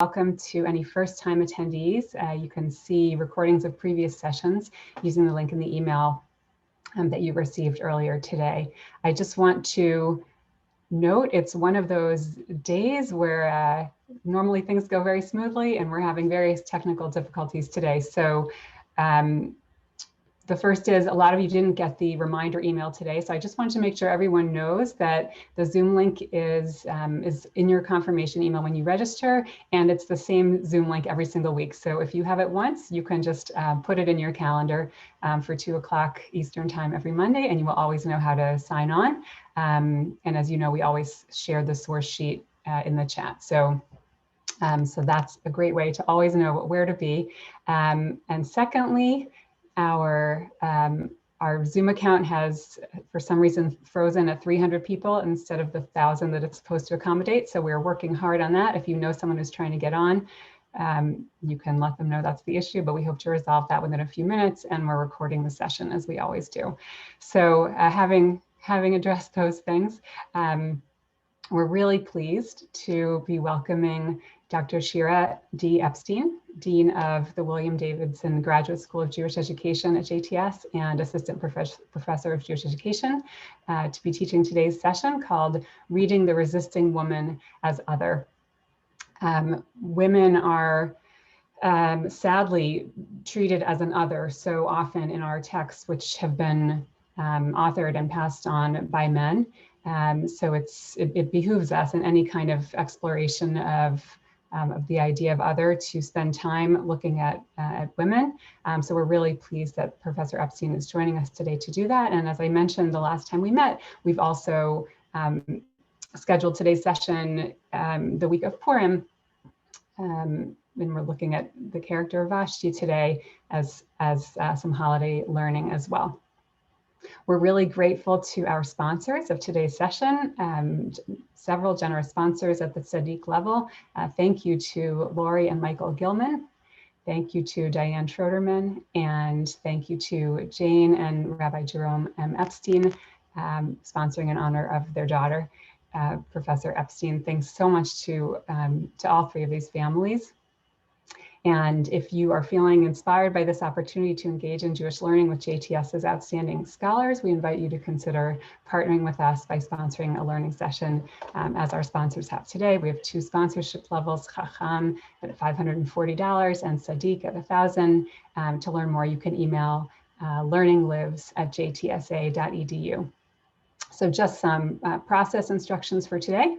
welcome to any first-time attendees. You can see recordings of previous sessions using the link in the email that you received earlier today. I just want to note it's one of those days where normally things go very smoothly and we're having various technical difficulties today. So the first is a lot of you didn't get the reminder email today. So I just wanted to make sure everyone knows that the Zoom link is in your confirmation email when you register, and it's the same Zoom link every single week. So if you have it once, you can just put it in your calendar for 2 o'clock Eastern time every Monday, and you will always know how to sign on. And as you know, we always share the source sheet in the chat. So that's a great way to always know where to be. And secondly, our Zoom account has, for some reason, frozen at 300 people instead of the 1,000 that it's supposed to accommodate. So we're working hard on that. If you know someone who's trying to get on, you can let them know that's the issue, but we hope to resolve that within a few minutes, and we're recording the session as we always do. So having addressed those things, we're really pleased to be welcoming Dr. Shira D. Epstein, Dean of the William Davidson Graduate School of Jewish Education at JTS and Assistant Professor of Jewish Education, to be teaching today's session called Reading the Resisting Woman as Other. Women are sadly treated as an other so often in our texts, which have been authored and passed on by men. So it behooves us in any kind of exploration of the idea of other to spend time looking at women. So we're really pleased that Professor Epstein is joining us today to do that. And as I mentioned the last time we met, we've also scheduled today's session the week of Purim. And we're looking at the character of Vashti today as some holiday learning as well. We're really grateful to our sponsors of today's session, several generous sponsors at the Tzaddik level. Thank you to Lori and Michael Gilman. Thank you to Diane Schroederman, and thank you to Jane and Rabbi Jerome M. Epstein, sponsoring in honor of their daughter, Professor Epstein. Thanks so much to all three of these families. And if you are feeling inspired by this opportunity to engage in Jewish learning with JTS's outstanding scholars, we invite you to consider partnering with us by sponsoring a learning session as our sponsors have today. We have 2 sponsorship levels, Chacham at $540 and Tzaddik at $1,000. To learn more, you can email learninglives@jtsa.edu. So just some process instructions for today.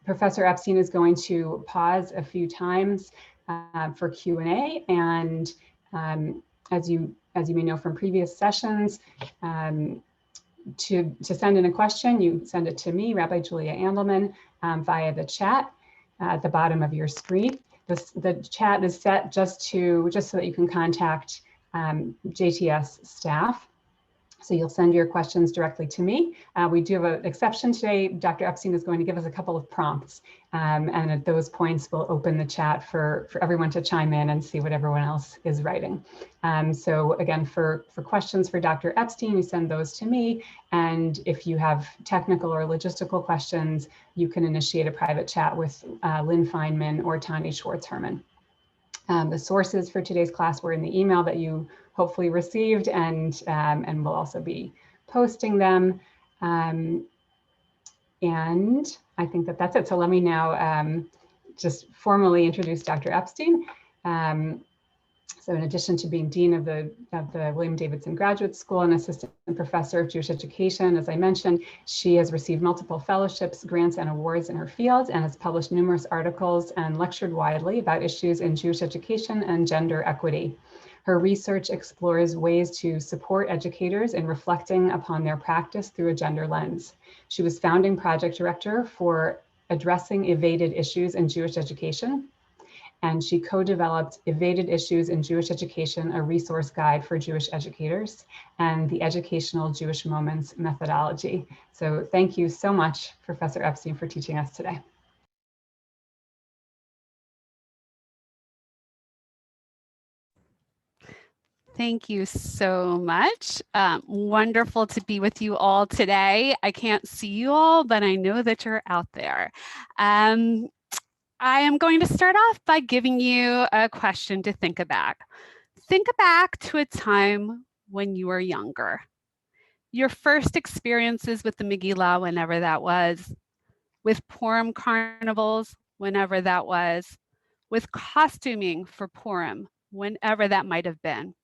Professor Epstein is going to pause a few times for Q&A, and as you may know from previous sessions, to send in a question, you send it to me, Rabbi Julia Andelman, via the chat at the bottom of your screen. The chat is set just so that you can contact JTS staff. So you'll send your questions directly to me. We do have an exception today. Dr. Epstein is going to give us a couple of prompts. And at those points, we'll open the chat for everyone to chime in and see what everyone else is writing. So again, for questions for Dr. Epstein, you send those to me. And if you have technical or logistical questions, you can initiate a private chat with Lynn Feynman or Tani Schwartz-Herman. The sources for today's class were in the email that you hopefully received, and we'll also be posting them. And I think that's it. So let me now just formally introduce Dr. Epstein. So in addition to being Dean of the William Davidson Graduate School and Assistant Professor of Jewish Education, as I mentioned, she has received multiple fellowships, grants, and awards in her field, and has published numerous articles and lectured widely about issues in Jewish education and gender equity. Her research explores ways to support educators in reflecting upon their practice through a gender lens. She was founding project director for Addressing Evaded Issues in Jewish Education, and she co-developed Evaded Issues in Jewish Education, a resource guide for Jewish educators, and the Educational Jewish Moments methodology. So thank you so much, Professor Epstein, for teaching us today. Thank you so much. Wonderful to be with you all today. I can't see you all, but I know that you're out there. I am going to start off by giving you a question to think about. Think back to a time when you were younger. Your first experiences with the Megillah, whenever that was, with Purim carnivals, whenever that was, with costuming for Purim, whenever that might have been.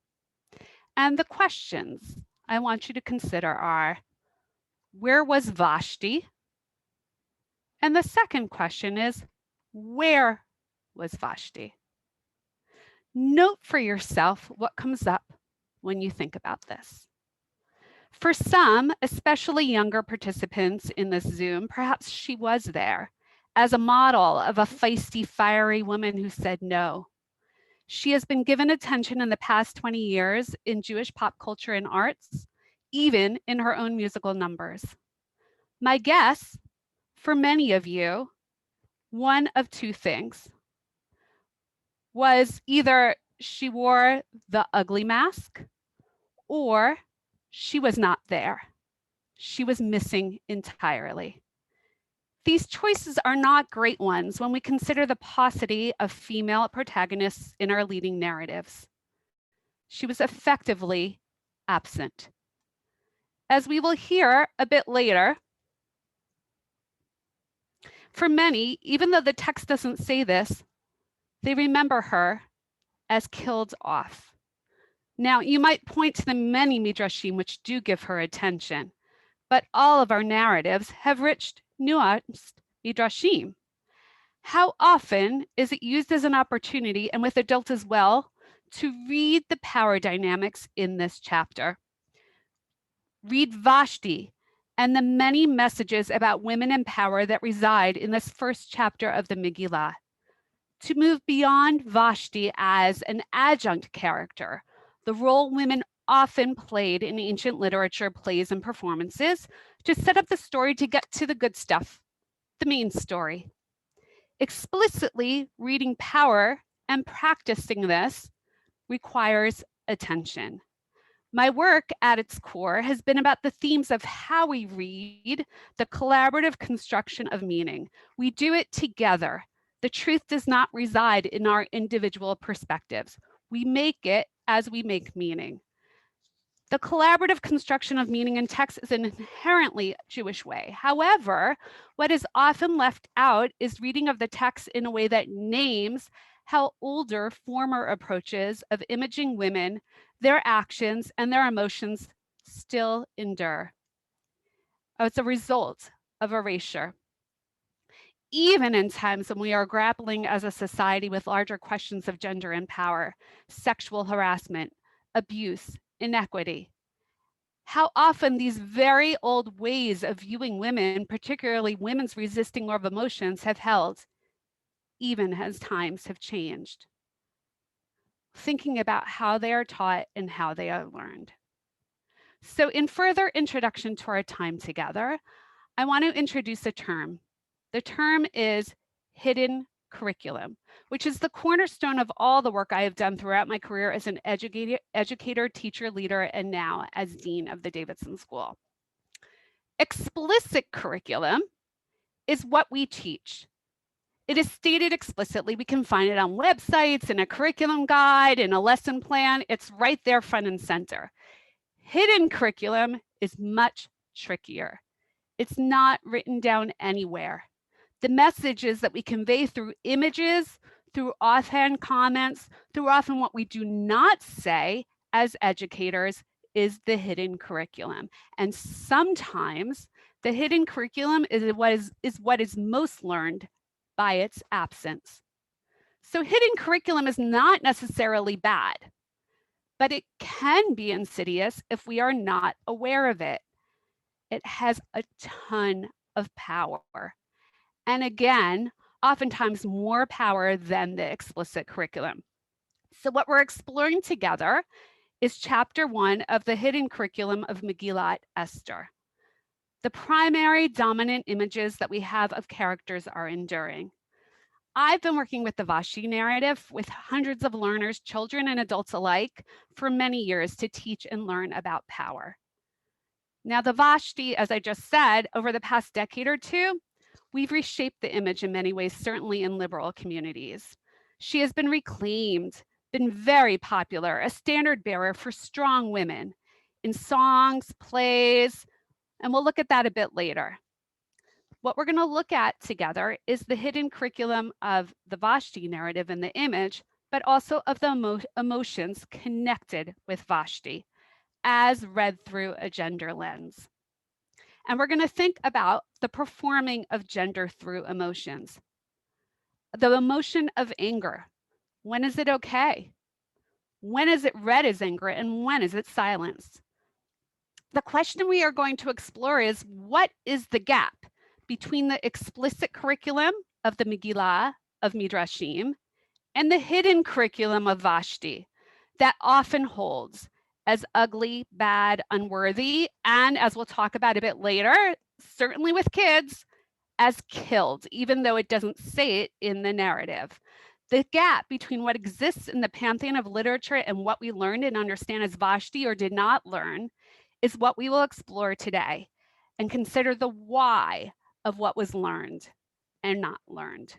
And the questions I want you to consider are, where was Vashti? And the second question is, where was Vashti? Note for yourself what comes up when you think about this. For some, especially younger participants in this Zoom, perhaps she was there as a model of a feisty, fiery woman who said no. She has been given attention in the past 20 years in Jewish pop culture and arts, even in her own musical numbers. My guess, for many of you, one of two things was either she wore the ugly mask or she was not there. She was missing entirely. These choices are not great ones when we consider the paucity of female protagonists in our leading narratives. She was effectively absent. As we will hear a bit later, for many, even though the text doesn't say this, they remember her as killed off. Now, you might point to the many midrashim which do give her attention, but all of our narratives have rich, nuanced midrashim. How often is it used as an opportunity, and with adults as well, to read the power dynamics in this chapter? Read Vashti and the many messages about women in power that reside in this first chapter of the Megillah. To move beyond Vashti as an adjunct character, the role women often played in ancient literature, plays, and performances, to set up the story to get to the good stuff, the main story. Explicitly reading power and practicing this requires attention. My work at its core has been about the themes of how we read, the collaborative construction of meaning. We do it together. The truth does not reside in our individual perspectives. We make it as we make meaning. The collaborative construction of meaning in text is an inherently Jewish way. However, what is often left out is reading of the text in a way that names how older, former approaches of imaging women, their actions, and their emotions still endure. It's a result of erasure. Even in times when we are grappling as a society with larger questions of gender and power, sexual harassment, abuse, inequity. How often these very old ways of viewing women, particularly women's resisting of emotions, have held, even as times have changed. Thinking about how they are taught and how they are learned. So in further introduction to our time together, I want to introduce a term. The term is hidden curriculum, which is the cornerstone of all the work I have done throughout my career as an educator, teacher, leader, and now as Dean of the Davidson School. Explicit curriculum is what we teach. It is stated explicitly. We can find it on websites, in a curriculum guide, in a lesson plan. It's right there front and center. Hidden curriculum is much trickier. It's not written down anywhere. The messages that we convey through images, through offhand comments, through often what we do not say as educators is the hidden curriculum. And sometimes the hidden curriculum is what is most learned by its absence. So hidden curriculum is not necessarily bad, but it can be insidious if we are not aware of it. It has a ton of power. And again, oftentimes more power than the explicit curriculum. So what we're exploring together is chapter 1 of the hidden curriculum of Megillat Esther. The primary dominant images that we have of characters are enduring. I've been working with the Vashti narrative with hundreds of learners, children and adults alike, for many years to teach and learn about power. Now, the Vashti, as I just said, over the past decade or two, We've reshaped the image in many ways, certainly in liberal communities. She has been reclaimed, been very popular, a standard bearer for strong women in songs, plays, and we'll look at that a bit later. What we're going to look at together is the hidden curriculum of the Vashti narrative in the image, but also of the emotions connected with Vashti as read through a gender lens. And we're going to think about the performing of gender through emotions. The emotion of anger. When is it okay? When is it read as anger and when is it silenced? The question we are going to explore is, what is the gap between the explicit curriculum of the Megillah of Midrashim and the hidden curriculum of Vashti that often holds as ugly, bad, unworthy, and as we'll talk about a bit later, certainly with kids, as killed, even though it doesn't say it in the narrative. The gap between what exists in the pantheon of literature and what we learned and understand as Vashti or did not learn is what we will explore today and consider the why of what was learned and not learned.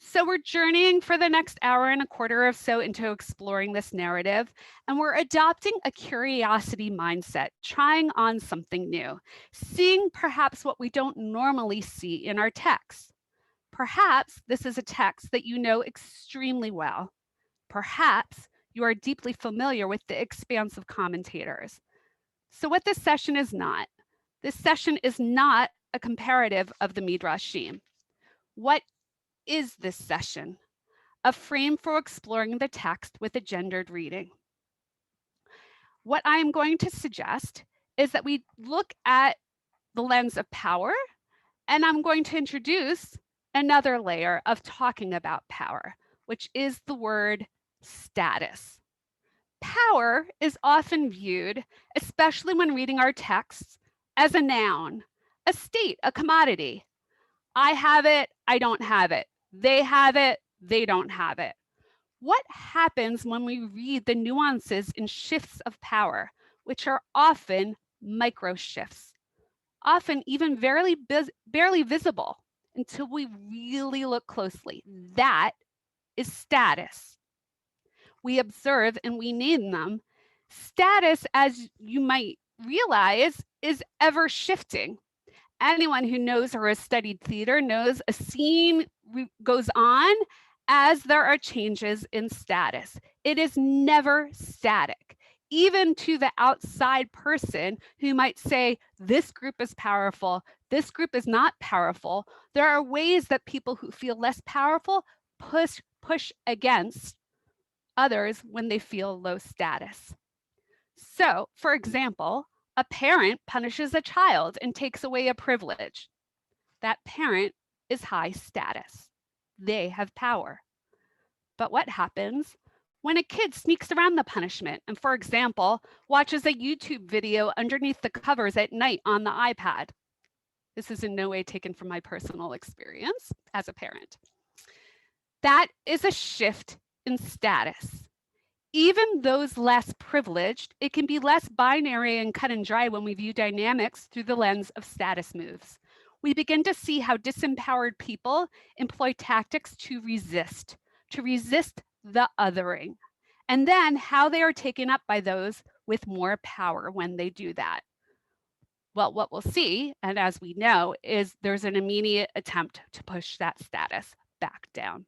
So we're journeying for the next hour and a quarter or so into exploring this narrative, and we're adopting a curiosity mindset, trying on something new, seeing perhaps what we don't normally see in our text. Perhaps this is a text that you know extremely well. Perhaps you are deeply familiar with the expanse of commentators. So what this session is not a comparative of the Midrashim. What is this session? A frame for exploring the text with a gendered reading. What I am going to suggest is that we look at the lens of power, and I'm going to introduce another layer of talking about power, which is the word status. Power is often viewed, especially when reading our texts, as a noun, a state, a commodity. I have it, I don't have it. They have it, they don't have it. What happens when we read the nuances and shifts of power, which are often micro shifts, often even barely visible until we really look closely? That is status. We observe and we name them. Status, as you might realize, is ever shifting. Anyone who knows or has studied theater knows a scene goes on as there are changes in status. It is never static. Even to the outside person who might say, this group is powerful, this group is not powerful, there are ways that people who feel less powerful push against others when they feel low status. So, for example, a parent punishes a child and takes away a privilege. That parent is high status. They have power. But what happens when a kid sneaks around the punishment and, for example, watches a YouTube video underneath the covers at night on the iPad? This is in no way taken from my personal experience as a parent. That is a shift in status. Even those less privileged, it can be less binary and cut and dry when we view dynamics through the lens of status moves. We begin to see how disempowered people employ tactics to resist the othering, and then how they are taken up by those with more power when they do that. Well, what we'll see, and as we know, is there's an immediate attempt to push that status back down.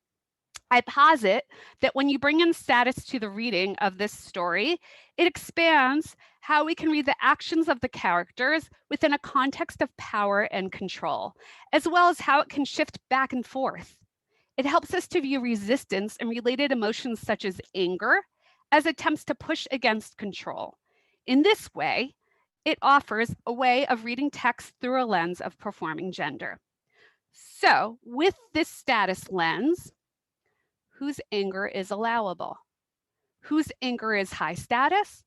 I posit that when you bring in status to the reading of this story, it expands how we can read the actions of the characters within a context of power and control, as well as how it can shift back and forth. It helps us to view resistance and related emotions such as anger as attempts to push against control. In this way, it offers a way of reading text through a lens of performing gender. So with this status lens, whose anger is allowable, whose anger is high status,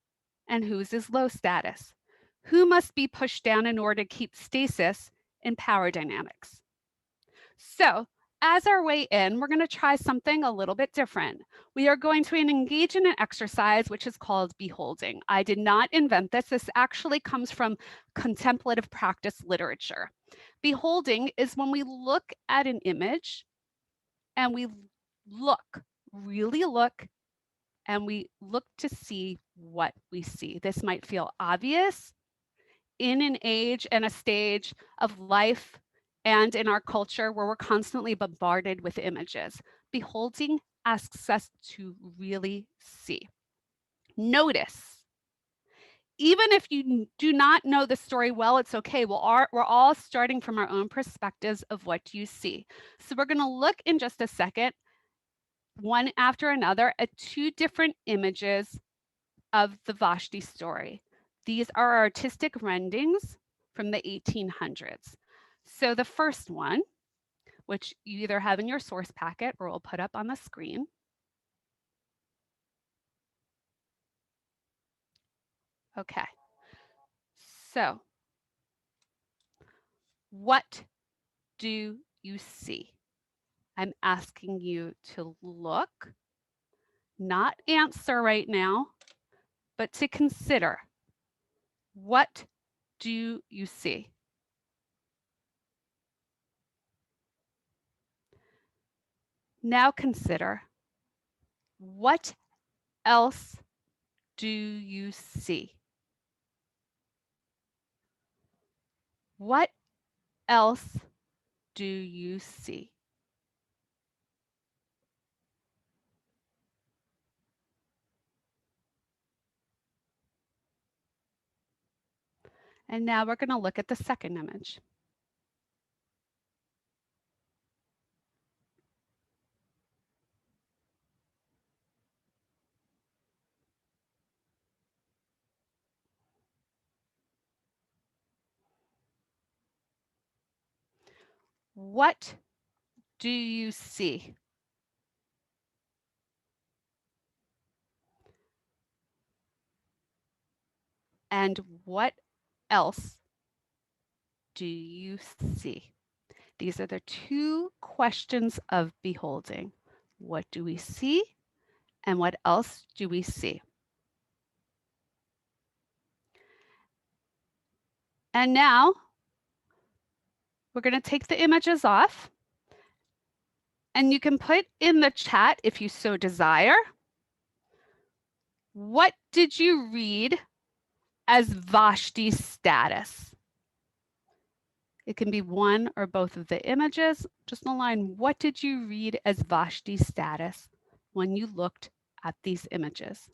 and whose is low status, who must be pushed down in order to keep stasis in power dynamics. So as our way in, we're going to try something a little bit different. We are going to engage in an exercise which is called beholding. I did not invent this. This actually comes from contemplative practice literature. Beholding is when we look at an image and we really look, and we look to see what we see. This might feel obvious in an age and a stage of life and in our culture where we're constantly bombarded with images. Beholding asks us to really see. Notice. Even if you do not know the story well, it's okay. We're all starting from our own perspectives of what you see. So we're going to look in just a second, one after another, at two different images of the Vashti story. These are artistic renderings from the 1800s. So the first one, which you either have in your source packet or we'll put up on the screen. Okay. So what do you see? I'm asking you to look, not answer right now, but to consider. What do you see? Now consider, what else do you see? What else do you see? And now we're going to look at the second image. What do you see? And what else do you see? These are the two questions of beholding. What do we see? And what else do we see? And now we're going to take the images off, and you can put in the chat, if you so desire, what did you read as Vashti's status? It can be one or both of the images. Just align, what did you read as Vashti's status when you looked at these images?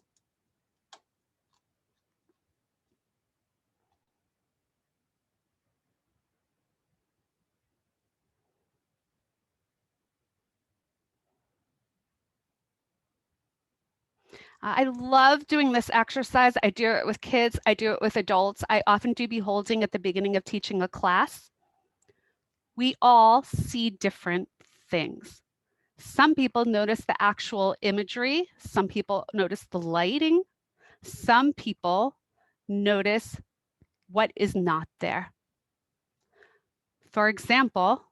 I love doing this exercise. I do it with kids. I do it with adults. I often do beholding at the beginning of teaching a class. We all see different things. Some people notice the actual imagery. Some people notice the lighting. Some people notice what is not there. For example,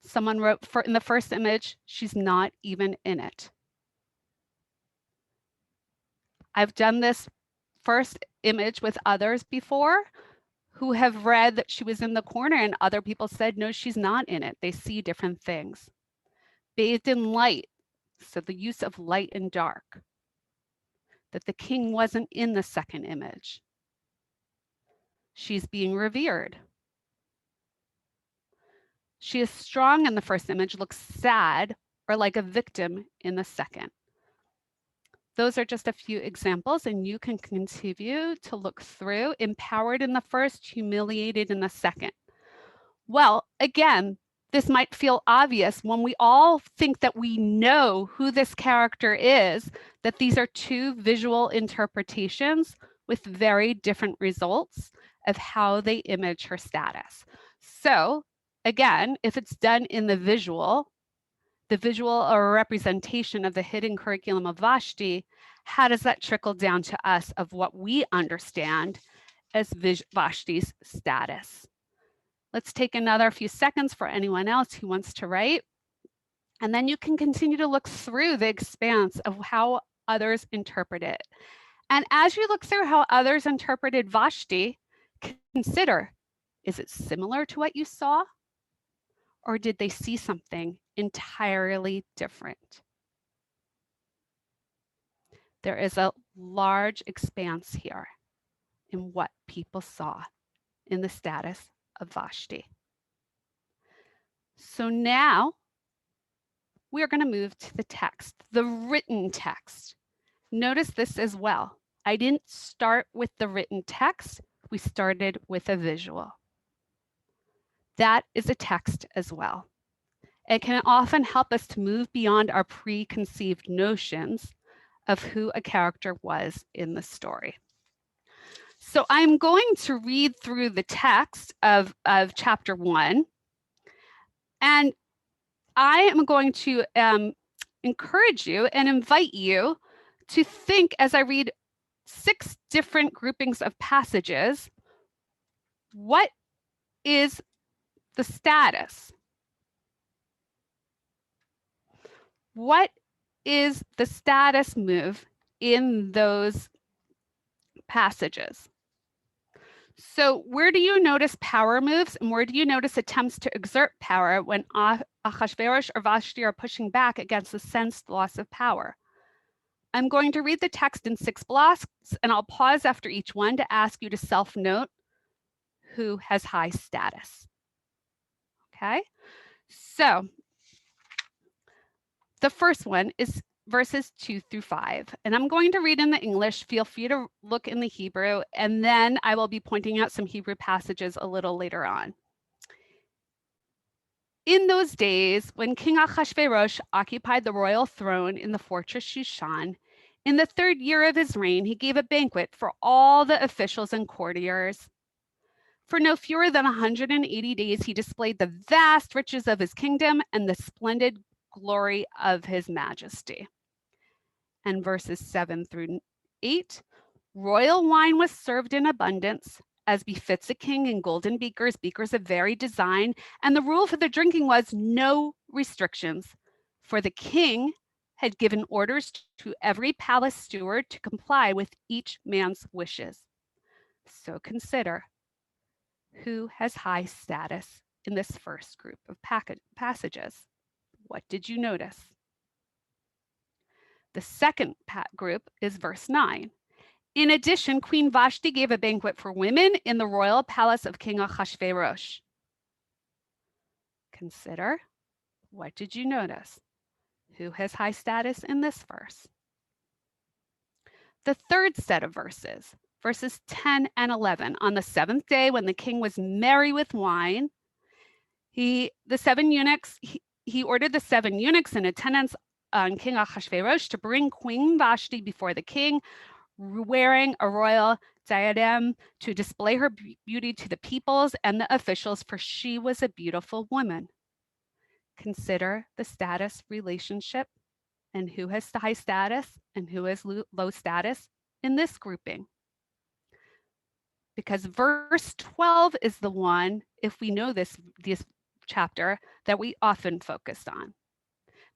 someone wrote in the first image, she's not even in it. I've done this first image with others before who have read that she was in the corner, and other people said, no, she's not in it. They see different things. Bathed in light, so the use of light and dark. That the king wasn't in the second image. She's being revered. She is strong in the first image, looks sad or like a victim in the second. Those are just a few examples, and you can continue to look through. Empowered in the first, humiliated in the second. Well, again, this might feel obvious when we all think that we know who this character is, that these are two visual interpretations with very different results of how they image her status. Again, if it's done in the visual or representation of the hidden curriculum of Vashti, how does that trickle down to us of what we understand as Vashti's status? Let's take another few seconds for anyone else who wants to write. And then you can continue to look through the expanse of how others interpret it. And as you look through how others interpreted Vashti, consider, Is it similar to what you saw? Or did they see something entirely different? There is a large expanse here in what people saw in the status of Vashti. So now we are going to move to the text, the written text. Notice this as well. I didn't start with the written text. We started with a visual. That is a text as well. It can often help us to move beyond our preconceived notions of who a character was in the story. So I'm going to read through the text of chapter 1, and I am going to encourage you and invite you to think as I read 6 different groupings of passages. What is the status? What is the status move in those passages? So where do you notice power moves and where do you notice attempts to exert power when Ahasuerus or Vashti are pushing back against the sensed loss of power? I'm going to read the text in 6 blocks and I'll pause after each one to ask you to self-note who has high status. Okay, so the first one is verses 2 through 5. And I'm going to read in the English. Feel free to look in the Hebrew, and then I will be pointing out some Hebrew passages a little later on. In those days, when King Ahasuerus occupied the royal throne in the fortress Shushan, in the 3rd year of his reign, he gave a banquet for all the officials and courtiers. For no fewer than 180 days, he displayed the vast riches of his kingdom and the splendid glory of his majesty. And verses 7 through 8, royal wine was served in abundance, as befits a king, in golden beakers, beakers of varied design, and the rule for the drinking was no restrictions, for the king had given orders to every palace steward to comply with each man's wishes. So consider who has high status in this first group of passages. What did you notice? The second group is verse 9. In addition, Queen Vashti gave a banquet for women in the royal palace of King Ahasuerus. Consider, what did you notice? Who has high status in this verse? The third set of verses, verses 10 and 11. On the 7th day, when the king was merry with wine, he ordered the 7 eunuchs in attendance on King Ahasuerus to bring Queen Vashti before the king, wearing a royal diadem to display her beauty to the peoples and the officials, for she was a beautiful woman. Consider the status relationship and who has high status and who has low status in this grouping. Because verse 12 is the one, if we know this chapter, that we often focused on.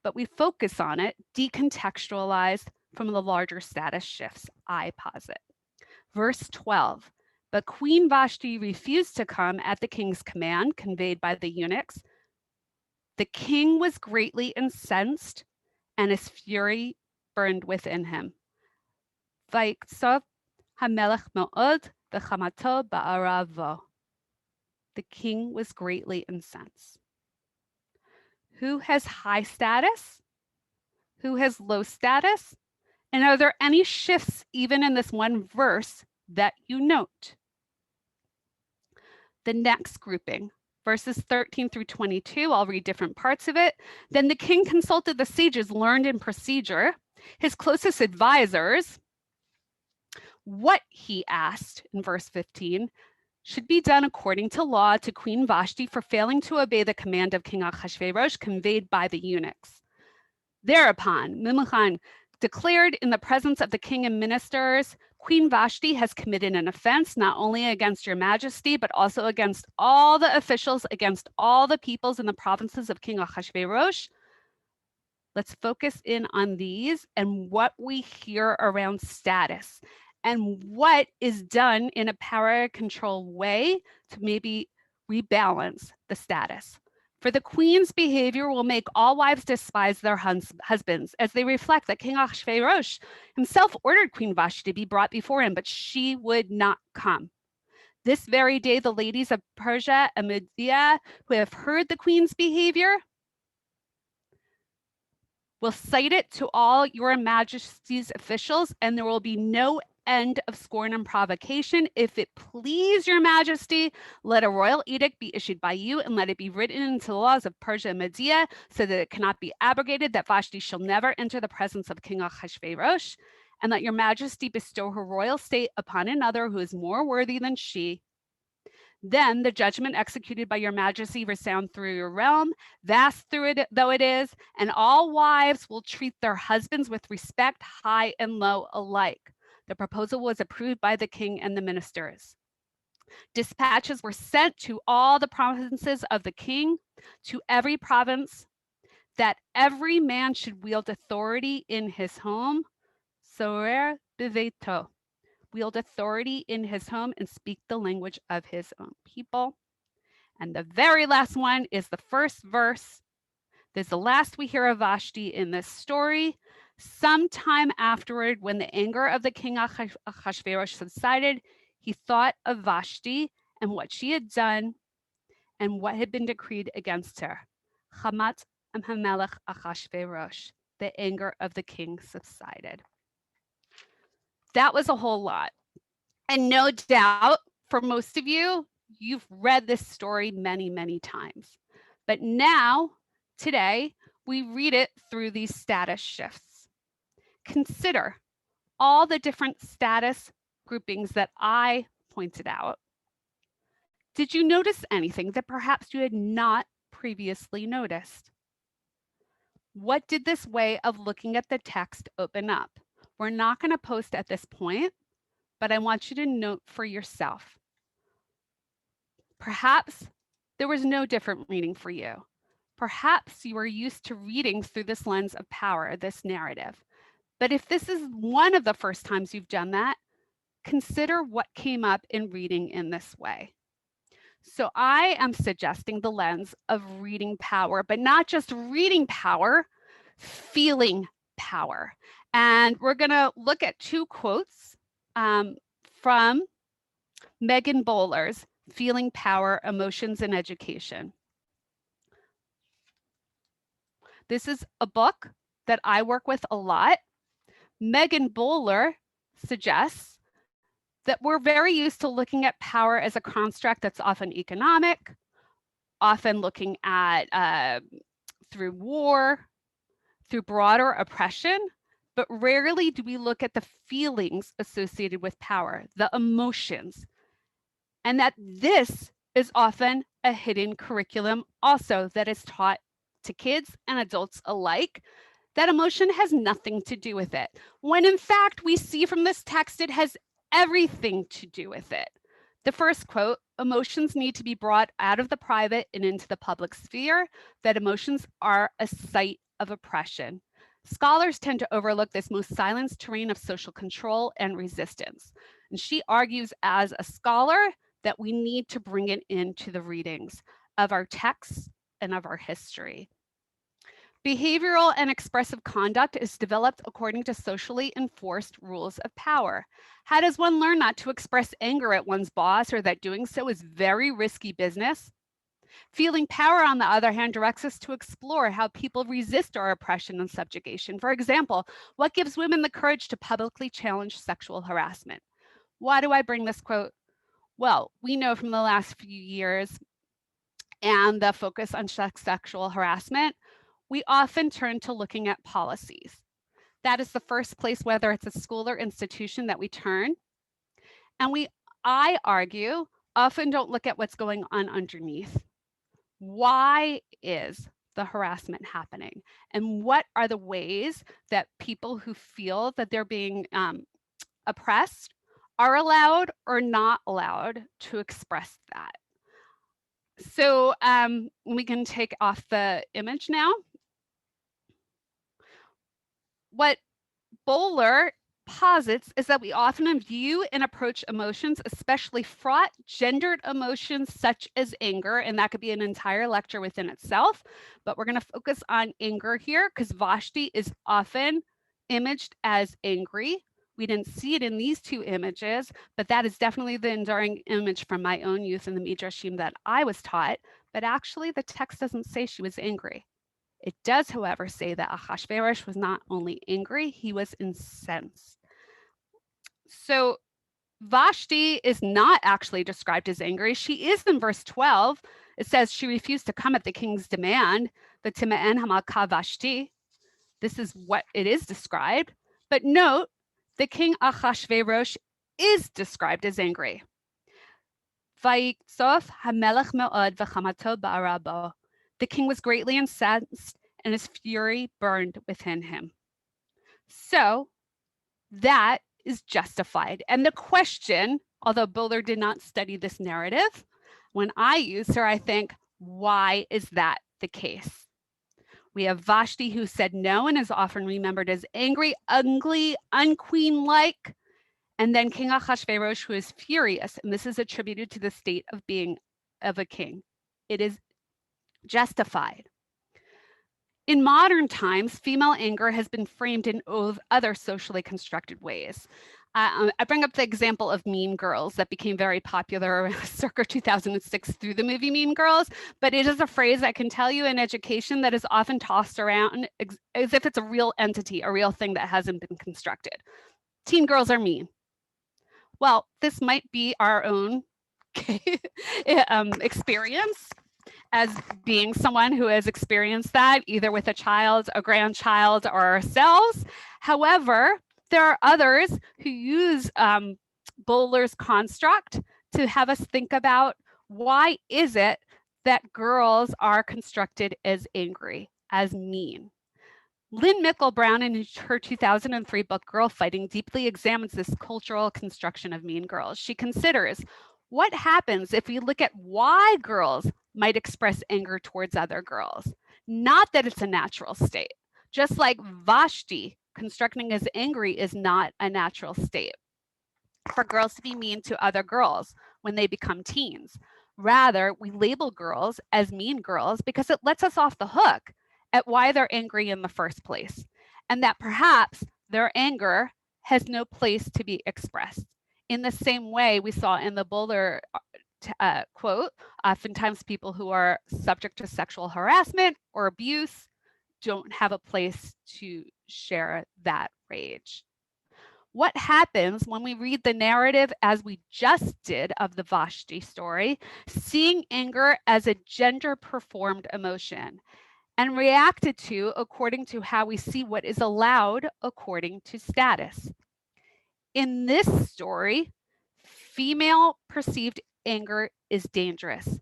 But we focus on it decontextualized from the larger status shifts, I posit. Verse 12, but Queen Vashti refused to come at the king's command conveyed by the eunuchs. The king was greatly incensed and his fury burned within him. Vayiktsov hamelech mo'od v'chamato ba'aravo. The king was greatly incensed. Who has high status? Who has low status? And are there any shifts even in this one verse that you note? The next grouping, verses 13 through 22, I'll read different parts of it. Then the king consulted the sages learned in procedure, his closest advisors. What, he asked in verse 15, should be done according to law to Queen Vashti for failing to obey the command of King Ahasuerus conveyed by the eunuchs. Thereupon, Memucan declared in the presence of the king and ministers, Queen Vashti has committed an offense not only against your majesty, but also against all the officials, against all the peoples in the provinces of King Ahasuerus. Let's focus in on these and what we hear around status and what is done in a power control way to maybe rebalance the status. For the queen's behavior will make all wives despise their husbands, as they reflect that King Ahasuerus himself ordered Queen Vashti to be brought before him, but she would not come. This very day, the ladies of Persia and Media who have heard the queen's behavior will cite it to all your majesty's officials, and there will be no end of scorn and provocation. If it please your majesty, let a royal edict be issued by you, and let it be written into the laws of Persia and Media, so that it cannot be abrogated, that Vashti shall never enter the presence of King Ahasuerus, and let your majesty bestow her royal state upon another who is more worthy than she. Then the judgment executed by your majesty resound through your realm, vast through it though it is, and all wives will treat their husbands with respect, high and low alike. The proposal was approved by the king and the ministers. Dispatches were sent to all the provinces of the king, to every province, that every man should wield authority in his home, sorer beveto, wield authority in his home and speak the language of his own people. And the very last one is the first verse. This is the last we hear of Vashti in this story. Sometime afterward, when the anger of the king Ahasuerus subsided, he thought of Vashti and what she had done and what had been decreed against her. Chamat HaMelech Ahasuerus, the anger of the king subsided. That was a whole lot. And no doubt for most of you, you've read this story many, many times. But now, today, we read it through these status shifts. Consider all the different status groupings that I pointed out. Did you notice anything that perhaps you had not previously noticed? What did this way of looking at the text open up? We're not going to post at this point, but I want you to note for yourself. Perhaps there was no different reading for you. Perhaps you are used to reading through this lens of power, this narrative. But if this is one of the first times you've done that, consider what came up in reading in this way. So I am suggesting the lens of reading power, but not just reading power, feeling power. And we're going to look at two quotes from Megan Bowler's Feeling Power, Emotions and Education. This is a book that I work with a lot. Megan Bowler suggests that we're very used to looking at power as a construct that's often economic, often looking at through war, through broader oppression, but rarely do we look at the feelings associated with power, the emotions, and that this is often a hidden curriculum also that is taught to kids and adults alike. That emotion has nothing to do with it, when in fact we see from this text it has everything to do with it. The first quote, emotions need to be brought out of the private and into the public sphere, that emotions are a site of oppression. Scholars tend to overlook this most silenced terrain of social control and resistance. And she argues as a scholar that we need to bring it into the readings of our texts and of our history. Behavioral and expressive conduct is developed according to socially enforced rules of power. How does one learn not to express anger at one's boss, or that doing so is very risky business? Feeling power, on the other hand, directs us to explore how people resist our oppression and subjugation. For example, what gives women the courage to publicly challenge sexual harassment? Why do I bring this quote? Well, we know from the last few years and the focus on sexual harassment, we often turn to looking at policies. That is the first place, whether it's a school or institution, that we turn. And I argue, often don't look at what's going on underneath. Why is the harassment happening? And what are the ways that people who feel that they're being oppressed are allowed or not allowed to express that? So we can take off the image now. What Bowler posits is that we often view and approach emotions, especially fraught gendered emotions such as anger, and that could be an entire lecture within itself, but we're going to focus on anger here because Vashti is often imaged as angry. We didn't see it in these two images, but that is definitely the enduring image from my own youth in the Midrashim that I was taught, but actually the text doesn't say she was angry. It does, however, say that Ahasuerus was not only angry, he was incensed. So Vashti is not actually described as angry. She is in verse 12. It says she refused to come at the king's demand, the Tima'en Hamaka Vashti. This is what it is described. But note, the king Ahasuerus is described as angry. Vayitzof hamelech me'od v'chamato ba'arabo. The king was greatly incensed, and his fury burned within him. So that is justified. And the question, although Bowler did not study this narrative, when I use her, I think, why is that the case? We have Vashti who said no and is often remembered as angry, ugly, unqueen-like. And then King Ahasuerus who is furious, and this is attributed to the state of being of a king. It is justified. In modern times, female anger has been framed in other socially constructed ways. I bring up the example of Mean Girls that became very popular circa 2006 through the movie Mean Girls, but it is a phrase I can tell you in education that is often tossed around as if it's a real entity, a real thing that hasn't been constructed. Teen girls are mean. Well, this might be our own experience as being someone who has experienced that either with a child, a grandchild, or ourselves. However, there are others who use Bowler's construct to have us think about why is it that girls are constructed as angry, as mean. Lynn Mickle-Brown in her 2003 book, Girl Fighting, deeply examines this cultural construction of mean girls. She considers what happens if we look at why girls might express anger towards other girls. Not that it's a natural state. Just like Vashti constructing as angry is not a natural state for girls to be mean to other girls when they become teens. Rather, we label girls as mean girls because it lets us off the hook at why they're angry in the first place, and that perhaps their anger has no place to be expressed. In the same way we saw in the Bowler quote, oftentimes people who are subject to sexual harassment or abuse don't have a place to share that rage. What happens when we read the narrative as we just did of the Vashti story, seeing anger as a gender-performed emotion and reacted to according to how we see what is allowed according to status. In this story, female perceived anger is dangerous.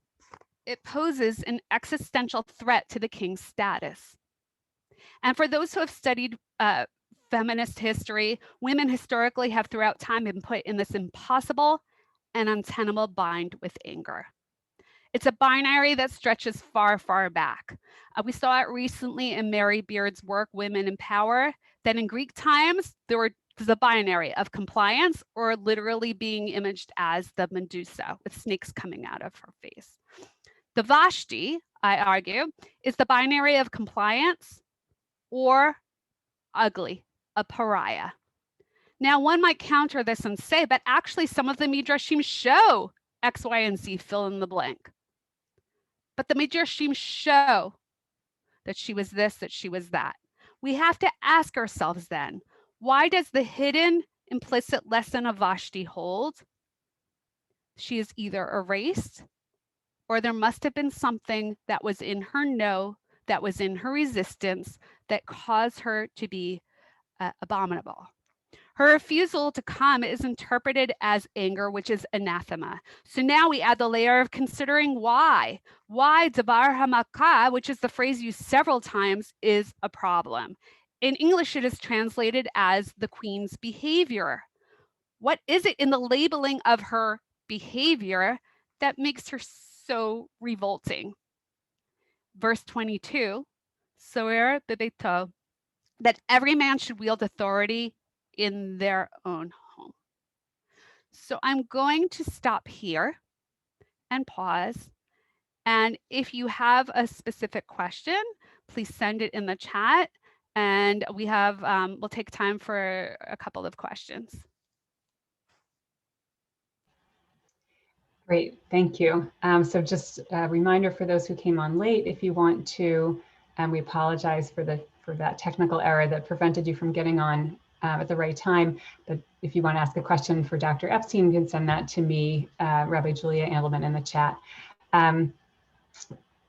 It poses an existential threat to the king's status. And for those who have studied feminist history, women historically have throughout time been put in this impossible and untenable bind with anger. It's a binary that stretches far, far back. We saw it recently in Mary Beard's work, Women in Power, that in Greek times, there was a binary of compliance or literally being imaged as the Medusa with snakes coming out of her face. The Vashti, I argue, is the binary of compliance or ugly, a pariah. Now, one might counter this and say, but actually some of the Midrashim show X, Y, and Z, fill in the blank. But the Midrashim show that she was this, that she was that. We have to ask ourselves then, why does the hidden implicit lesson of Vashti hold? She is either erased or there must have been something that was in her no, that was in her resistance that caused her to be abominable. Her refusal to come is interpreted as anger, which is anathema. So now we add the layer of considering why. Why Davar Hamaka, which is the phrase used several times, is a problem. In English, it is translated as the queen's behavior. What is it in the labeling of her behavior that makes her so revolting? Verse 22, Soer bebeto, that every man should wield authority in their own home. So I'm going to stop here and pause. And if you have a specific question, please send it in the chat. And we'll take time for a couple of questions. Great, thank you. So just a reminder for those who came on late, if you want to, we apologize for that technical error that prevented you from getting on at the right time. But if you want to ask a question for Dr. Epstein, you can send that to me, Rabbi Julia Andelman, in the chat.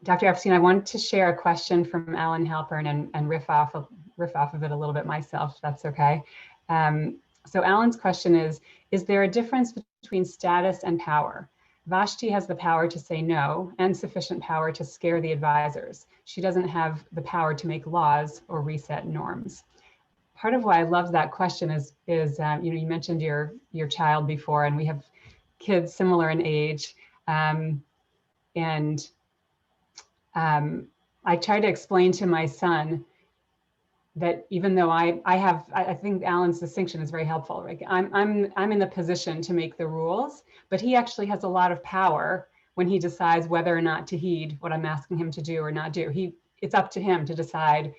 Dr. Epstein, I wanted to share a question from Alan Halpern and riff off of it a little bit myself, if that's okay. So Alan's question is there a difference between status and power? Vashti has the power to say no and sufficient power to scare the advisors. She doesn't have the power to make laws or reset norms. Part of why I love that question is you mentioned your child before, and we have kids similar in age, I try to explain to my son that even though I think Alan's distinction is very helpful. Right? I'm in the position to make the rules, but he actually has a lot of power when he decides whether or not to heed what I'm asking him to do or not do. It's up to him to decide,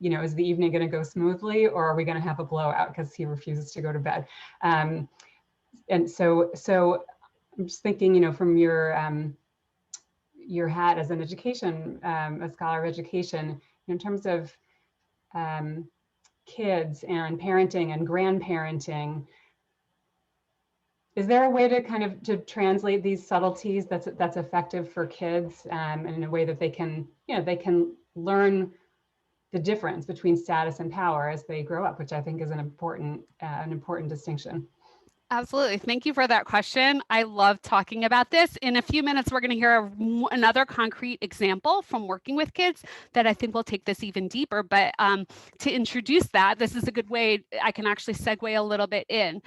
is the evening going to go smoothly, or are we going to have a blowout because he refuses to go to bed? And so I'm just thinking, from your hat as an education, a scholar of education, in terms of kids and parenting and grandparenting, is there a way to translate these subtleties that's effective for kids in a way that they can learn the difference between status and power as they grow up, which I think is an important distinction. Absolutely. Thank you for that question. I love talking about this. In a few minutes, we're going to hear another concrete example from working with kids that I think will take this even deeper. But to introduce that, this is a good way I can actually segue a little bit in.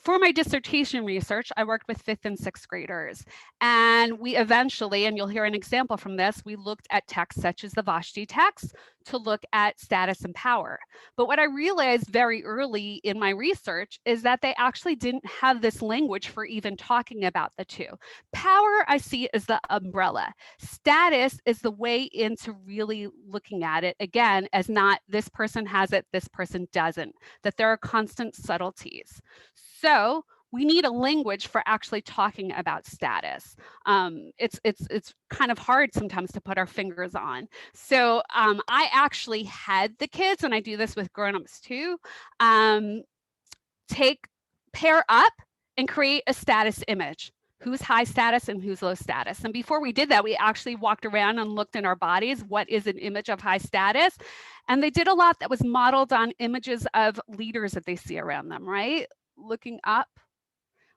For my dissertation research, I worked with 5th and 6th graders. And we eventually, and you'll hear an example from this, we looked at texts such as the Vashti text to look at status and power. But what I realized very early in my research is that they actually didn't have this language for even talking about the two. Power, I see as the umbrella. Status is the way into really looking at it, again, as not this person has it, this person doesn't, that there are constant subtleties. So we need a language for actually talking about status. It's kind of hard sometimes to put our fingers on. So I actually had the kids, and I do this with grownups too, pair up and create a status image. Who's high status and who's low status. And before we did that, we actually walked around and looked in our bodies, what is an image of high status? And they did a lot that was modeled on images of leaders that they see around them, right? Looking up,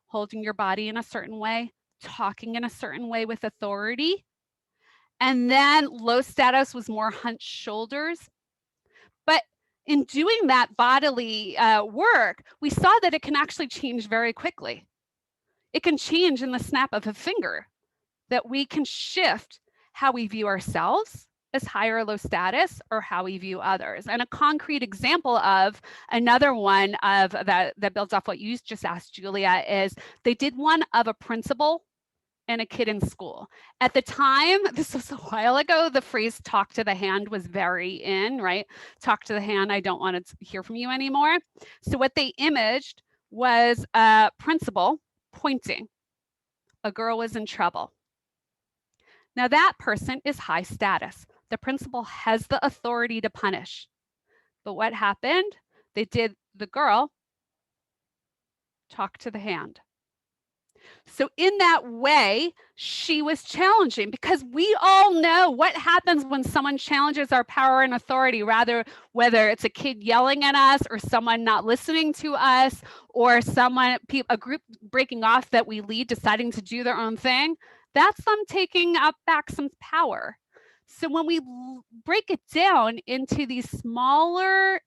holding your body in a certain way, talking in a certain way with authority. And then low status was more hunched shoulders. But in doing that bodily work, we saw that it can actually change very quickly. It can change in the snap of a finger, that we can shift how we view ourselves as high or low status, or how we view others. And a concrete example of another one of that builds off what you just asked, Julia, is they did one of a principal and a kid in school. At the time, this was a while ago, the phrase talk to the hand was very in, right? Talk to the hand, I don't want to hear from you anymore. So what they imaged was a principal pointing. A girl was in trouble. Now that person is high status. The principal has the authority to punish. But what happened? They did the girl talk to the hand. So in that way, she was challenging, because we all know what happens when someone challenges our power and authority, whether it's a kid yelling at us, or someone not listening to us, or a group breaking off that we lead deciding to do their own thing. That's them taking back some power. So when we break it down into these smaller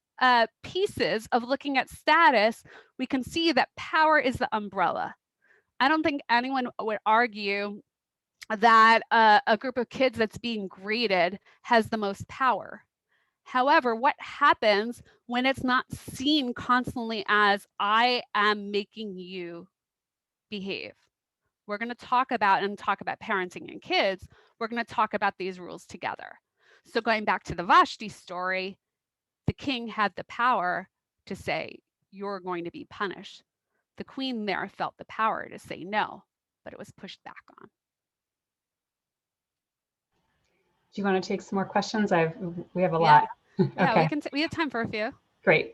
pieces of looking at status, we can see that power is the umbrella. I don't think anyone would argue that a group of kids that's being graded has the most power. However, what happens when it's not seen constantly as I am making you behave? We're going to talk about parenting and kids. We're going to talk about these rules together. So going back to the Vashti story, the king had the power to say, you're going to be punished. The queen there felt the power to say no, but it was pushed back on. Do you want to take some more questions? We have a Yeah. lot. Yeah, Okay. we have time for a few. Great.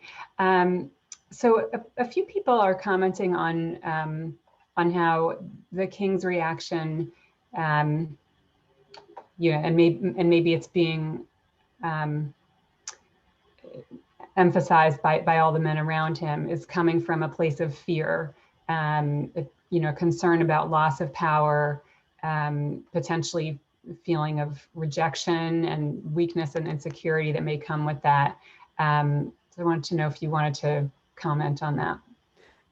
So a few people are commenting on how the king's reaction, and maybe it's being emphasized by all the men around him, is coming from a place of fear, concern about loss of power, potentially feeling of rejection and weakness and insecurity that may come with that. So I wanted to know if you wanted to comment on that.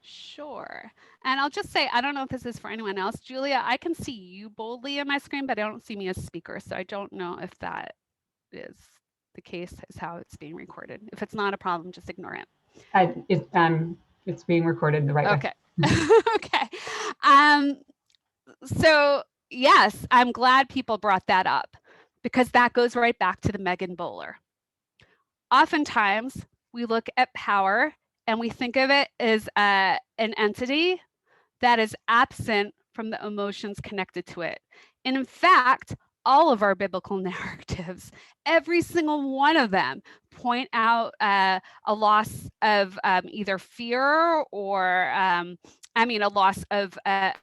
Sure. And I'll just say, I don't know if this is for anyone else. Julia, I can see you boldly in my screen, but I don't see me as speaker. So I don't know if that is the case, is how it's being recorded. If it's not a problem, just ignore it. It's being recorded the right way. Okay. Okay. So yes, I'm glad people brought that up, because that goes right back to the Megan Bowler. Oftentimes we look at power and we think of it as an entity that is absent from the emotions connected to it. And in fact, all of our biblical narratives, every single one of them, point out a loss of either fear or a loss of a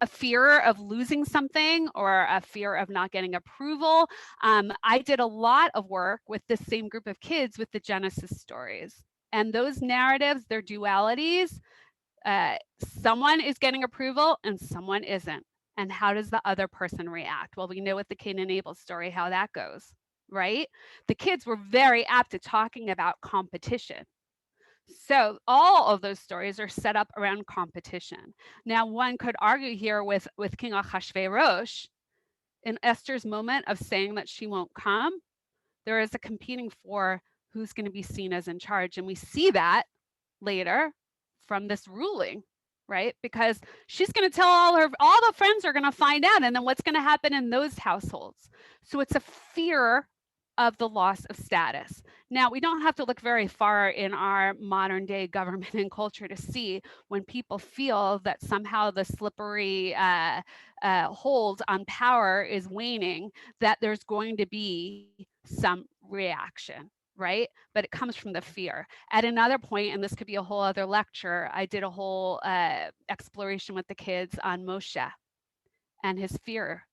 fear of losing something, or a fear of not getting approval. I did a lot of work with the same group of kids with the Genesis stories. And those narratives, their dualities, someone is getting approval and someone isn't. And how does the other person react? Well, we know with the Cain and Abel story how that goes, right? The kids were very apt at talking about competition. So all of those stories are set up around competition. Now, one could argue here with King Ahasuerus, in Esther's moment of saying that she won't come, there is a competing for who's going to be seen as in charge. And we see that later from this ruling, right? Because she's going to tell all the friends are going to find out, and then what's going to happen in those households. So it's a fear of the loss of status. Now, we don't have to look very far in our modern day government and culture to see when people feel that somehow the slippery hold on power is waning, that there's going to be some reaction, right? But it comes from the fear. At another point, and this could be a whole other lecture, I did a whole exploration with the kids on Moshe and his fear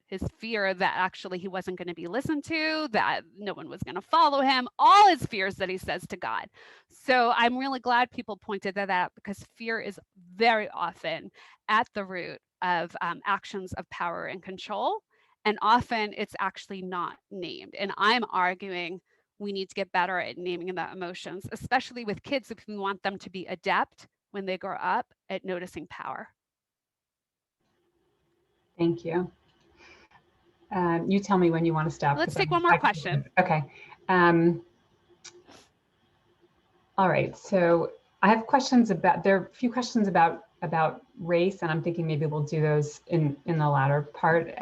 that actually he wasn't going to be listened to, that no one was going to follow him, all his fears that he says to God. So I'm really glad people pointed that out, because fear is very often at the root of actions of power and control. And often it's actually not named. And I'm arguing we need to get better at naming the emotions, especially with kids, if we want them to be adept when they grow up at noticing power. Thank you. You tell me when you want to stop. Let's take one more question. Okay. All right. So I have questions there are a few questions about race, and I'm thinking maybe we'll do those in the latter part.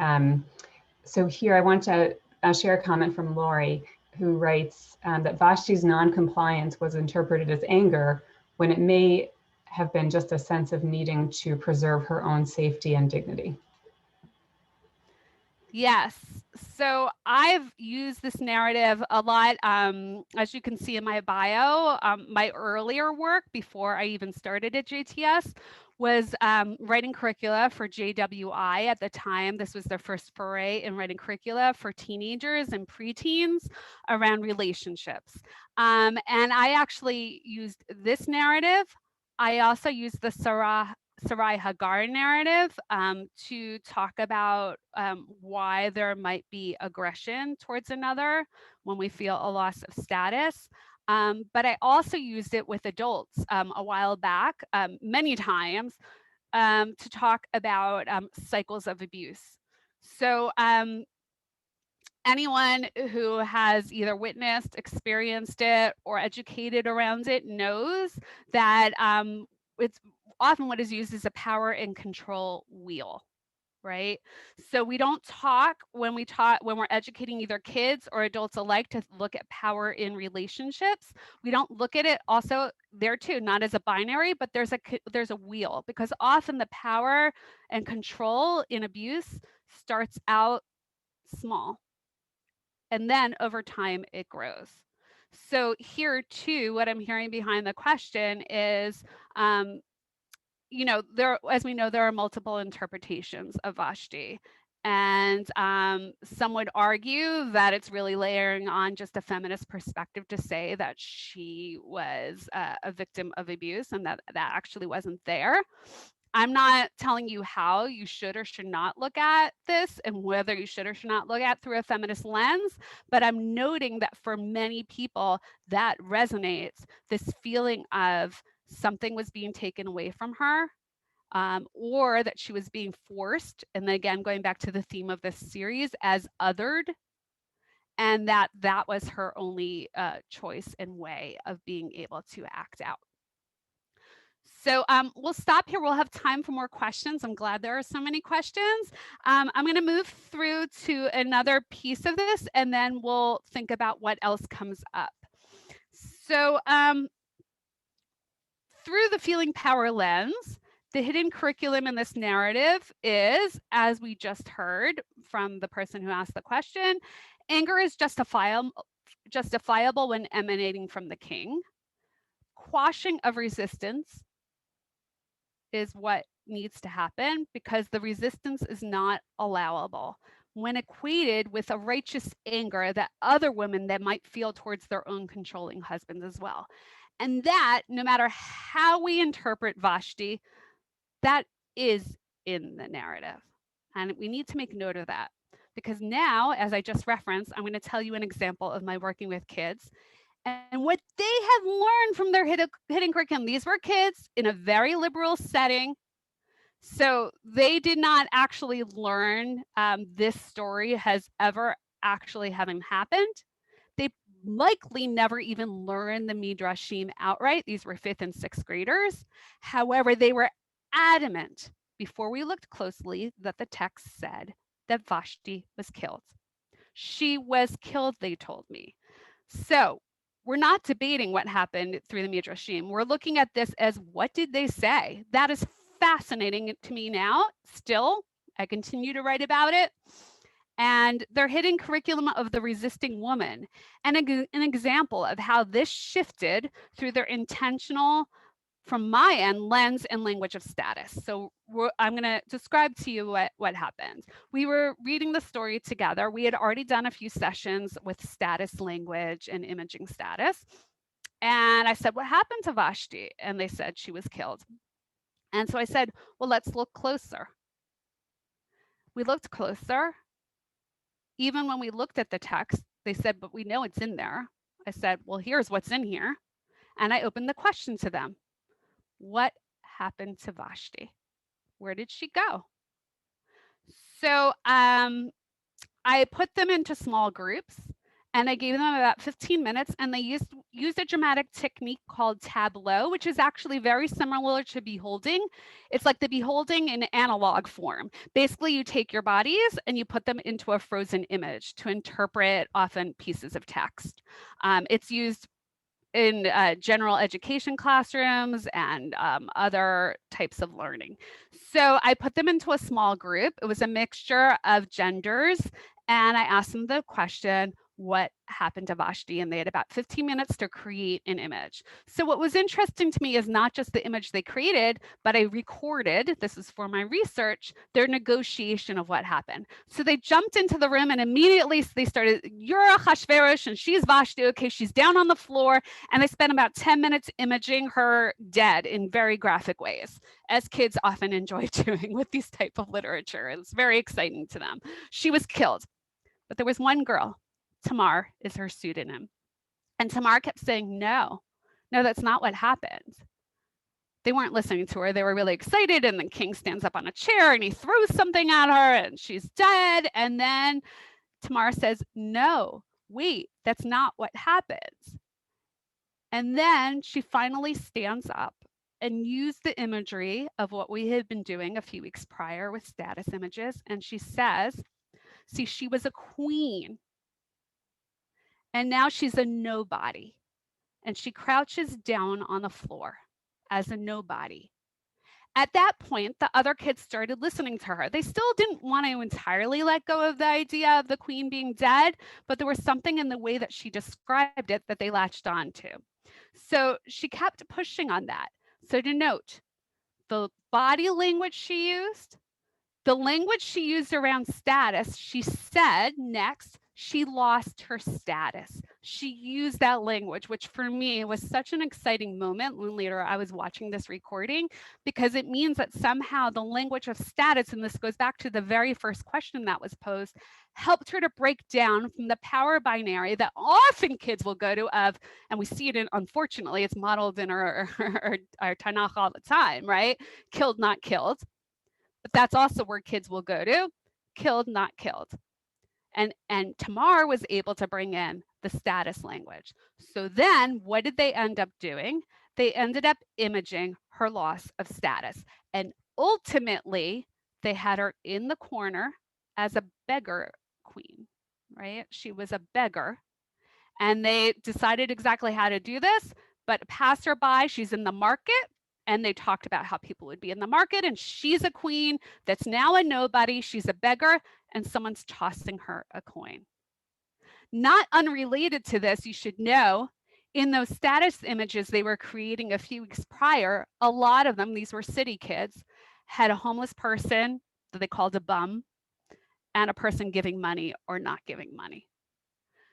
So here I want to share a comment from Lori, who writes that Vashti's non-compliance was interpreted as anger when it may have been just a sense of needing to preserve her own safety and dignity. Yes. So I've used this narrative a lot. As you can see in my bio, my earlier work before I even started at JTS was writing curricula for JWI at the time. This was their first foray in writing curricula for teenagers and preteens around relationships. And I actually used this narrative. I also used the Sarai Hagar narrative to talk about why there might be aggression towards another when we feel a loss of status. But I also used it with adults a while back, many times, to talk about cycles of abuse. So anyone who has either witnessed, experienced it, or educated around it knows that it's often what is used as a power and control wheel, right? So we don't talk when we're educating either kids or adults alike to look at power in relationships. We don't look at it also there too, not as a binary, but there's a wheel, because often the power and control in abuse starts out small, and then over time it grows. So here too, what I'm hearing behind the question is, as we know, there are multiple interpretations of Vashti. And some would argue that it's really layering on just a feminist perspective to say that she was a victim of abuse and that actually wasn't there. I'm not telling you how you should or should not look at this and whether you should or should not look at through a feminist lens, but I'm noting that for many people that resonates, this feeling of something was being taken away from her, or that she was being forced, and then again, going back to the theme of this series, as othered, and that was her only choice and way of being able to act out. So we'll stop here. We'll have time for more questions. I'm glad there are so many questions. I'm going to move through to another piece of this, and then we'll think about what else comes up. So through the feeling power lens, the hidden curriculum in this narrative is, as we just heard from the person who asked the question, anger is justifiable when emanating from the king. Quashing of resistance is what needs to happen because the resistance is not allowable when equated with a righteous anger that other women that might feel towards their own controlling husbands as well. And that, no matter how we interpret Vashti, that is in the narrative. And we need to make note of that because now, as I just referenced, I'm going to tell you an example of my working with kids and what they have learned from their hidden curriculum. These were kids in a very liberal setting. So they did not actually learn this story has ever actually having happened. They likely never even learned the Midrashim outright. These were 5th and 6th graders. However, they were adamant before we looked closely that the text said that Vashti was killed. She was killed, they told me. So we're not debating what happened through the Midrashim. We're looking at this as what did they say? That is fascinating to me now. Still, I continue to write about it. And their hidden curriculum of the resisting woman, and an example of how this shifted through their intentional, from my end, lens and language of status. So I'm going to describe to you what happened. We were reading the story together. We had already done a few sessions with status language and imaging status. And I said, what happened to Vashti? And they said she was killed. And so I said, well, let's look closer. We looked closer. Even when we looked at the text, they said, but we know it's in there. I said, well, here's what's in here. And I opened the question to them. What happened to Vashti? Where did she go? So I put them into small groups and I gave them about 15 minutes and they used a dramatic technique called tableau, which is actually very similar to beholding. It's like the beholding in analog form. Basically, you take your bodies and you put them into a frozen image to interpret often pieces of text. It's used in general education classrooms and other types of learning. So I put them into a small group. It was a mixture of genders. And I asked them the question, what happened to Vashti? And they had about 15 minutes to create an image. So what was interesting to me is not just the image they created, but I recorded, this is for my research, their negotiation of what happened. So they jumped into the room and immediately they started, you're Achashverosh and she's Vashti. Okay, she's down on the floor. And they spent about 10 minutes imaging her dead in very graphic ways, as kids often enjoy doing with these type of literature. It's very exciting to them. She was killed. But there was one girl. Tamar is her pseudonym. And Tamar kept saying, no, that's not what happened. They weren't listening to her. They were really excited. And the king stands up on a chair and he throws something at her and she's dead. And then Tamara says, no, wait, that's not what happens. And then she finally stands up and used the imagery of what we had been doing a few weeks prior with status images. And she says, see, she was a queen and now she's a nobody. And she crouches down on the floor as a nobody. At that point, the other kids started listening to her. They still didn't want to entirely let go of the idea of the queen being dead, but there was something in the way that she described it that they latched on to. So she kept pushing on that. So to note, the body language she used, the language she used around status, she said next, she lost her status. She used that language, which for me was such an exciting moment when later I was watching this recording, because it means that somehow the language of status, and this goes back to the very first question that was posed, helped her to break down from the power binary that often kids will go to of, and we see it in, unfortunately, it's modeled in our Tanakh all the time, right? Killed, not killed. But that's also where kids will go to, killed, not killed. And Tamar was able to bring in the status language. So then what did they end up doing? They ended up imaging her loss of status. And ultimately, they had her in the corner as a beggar queen, right? She was a beggar. And they decided exactly how to do this, but pass her by, she's in the market. And they talked about how people would be in the market, and she's a queen that's now a nobody. She's a beggar, and someone's tossing her a coin. Not unrelated to this, you should know, in those status images they were creating a few weeks prior, a lot of them, these were city kids, had a homeless person that they called a bum, and a person giving money or not giving money.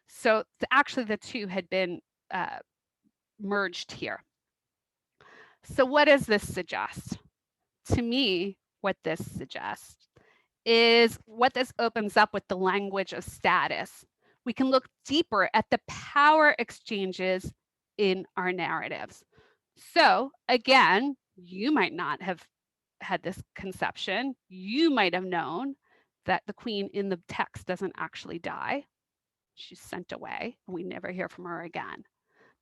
So actually the two had been merged here. So what does this suggest? To me, what this suggests is what this opens up with the language of status. We can look deeper at the power exchanges in our narratives. So again, you might not have had this conception. You might have known that the queen in the text doesn't actually die. She's sent away. We never hear from her again.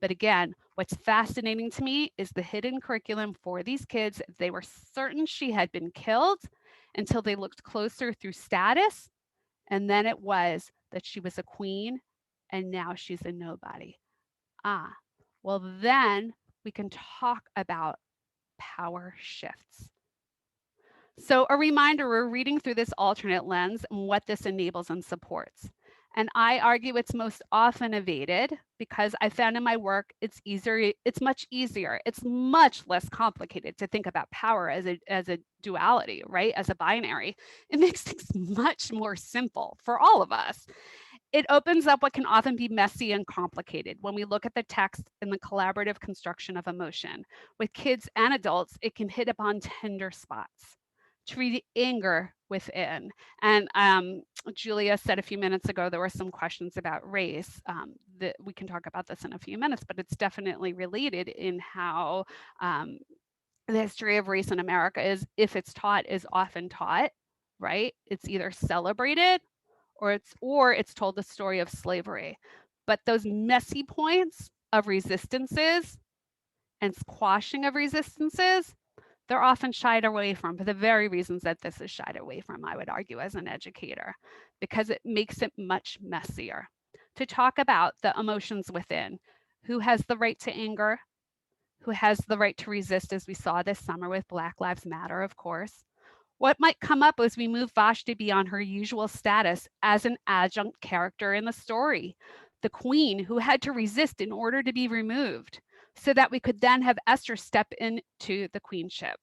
But again, what's fascinating to me is the hidden curriculum for these kids. They were certain she had been killed until they looked closer through status. And then it was that she was a queen and now she's a nobody. Ah, well, then we can talk about power shifts. So a reminder, we're reading through this alternate lens and what this enables and supports. And I argue it's most often evaded because I found in my work it's much easier, it's much less complicated to think about power as a duality, right? As a binary. It makes things much more simple for all of us. It opens up what can often be messy and complicated when we look at the text and the collaborative construction of emotion. With kids and adults, it can hit upon tender spots. Treat anger within. And Julia said a few minutes ago, there were some questions about race. That we can talk about this in a few minutes, but it's definitely related in how the history of race in America is, if it's taught, is often taught, right? It's either celebrated or it's told the story of slavery. But those messy points of resistances and squashing of resistances, they're often shied away from for the very reasons that this is shied away from, I would argue, as an educator, because it makes it much messier. To talk about the emotions within, who has the right to anger, who has the right to resist, as we saw this summer with Black Lives Matter, of course. What might come up as we move Vashti beyond her usual status as an adjunct character in the story, the queen who had to resist in order to be removed, so that we could then have Esther step into the queenship.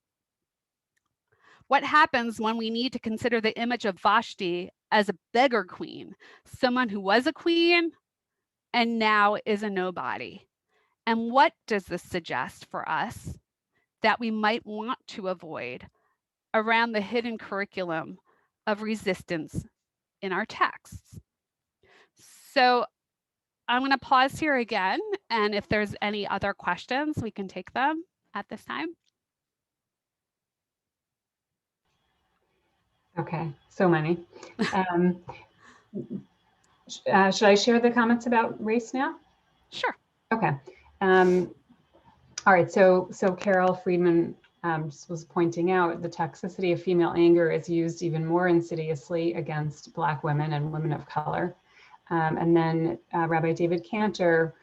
What happens when we need to consider the image of Vashti as a beggar queen, someone who was a queen and now is a nobody? And what does this suggest for us that we might want to avoid around the hidden curriculum of resistance in our texts? So I'm going to pause here again, and if there's any other questions, we can take them at this time. Okay, so many. Should I share the comments about race now? Sure. Okay. All right. So Carol Friedman was pointing out the toxicity of female anger is used even more insidiously against Black women and women of color. And then Rabbi David Cantor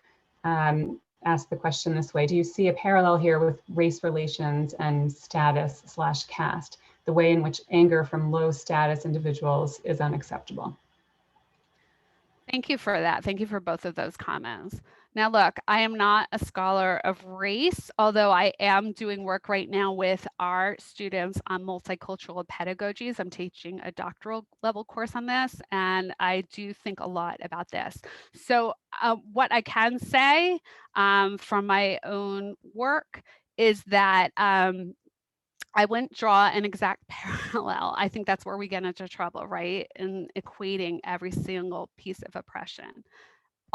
asked the question this way: do you see a parallel here with race relations and status/caste, the way in which anger from low status individuals is unacceptable? Thank you for that. Thank you for both of those comments. Now, look, I am not a scholar of race, although I am doing work right now with our students on multicultural pedagogies. I'm teaching a doctoral level course on this, and I do think a lot about this. So what I can say from my own work is that I wouldn't draw an exact parallel. I think that's where we get into trouble, right? In equating every single piece of oppression.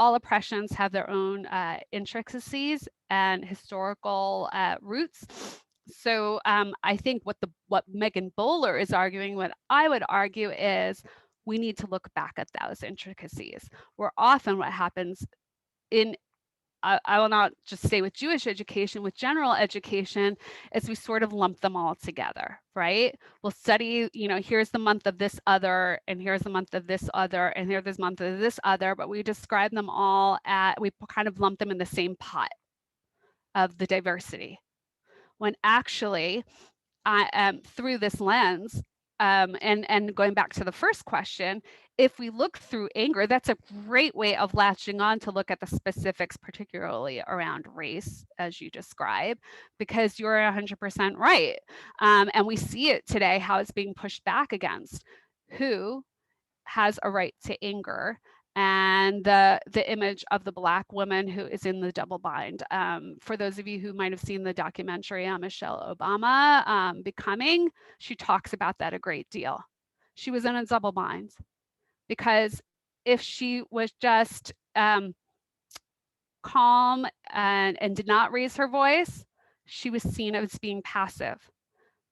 All oppressions have their own intricacies and historical roots. So I think what Megan Bowler is arguing, what I would argue is we need to look back at those intricacies. Where often what happens in I will not just stay with Jewish education, with general education, is we sort of lump them all together, right? We'll study, here's the month of this other, and here's the month of this other, and here's this month of this other, but we describe them all we kind of lump them in the same pot of the diversity. When actually, through this lens, and going back to the first question, if we look through anger, that's a great way of latching on to look at the specifics, particularly around race, as you describe, because you're 100% right. And we see it today, how it's being pushed back against. Who has a right to anger? And the image of the Black woman who is in the double bind. For those of you who might have seen the documentary on Michelle Obama, Becoming, she talks about that a great deal. She was in a double bind because if she was just calm and did not raise her voice, she was seen as being passive.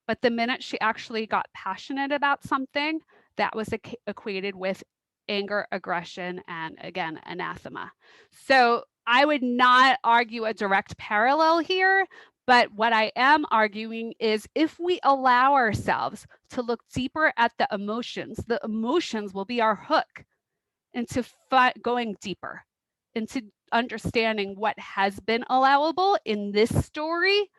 But the minute she actually got passionate about something, that was equated with anger, aggression, and again, anathema. So I would not argue a direct parallel here, but what I am arguing is if we allow ourselves to look deeper at the emotions will be our hook into going deeper, into understanding what has been allowable in this story,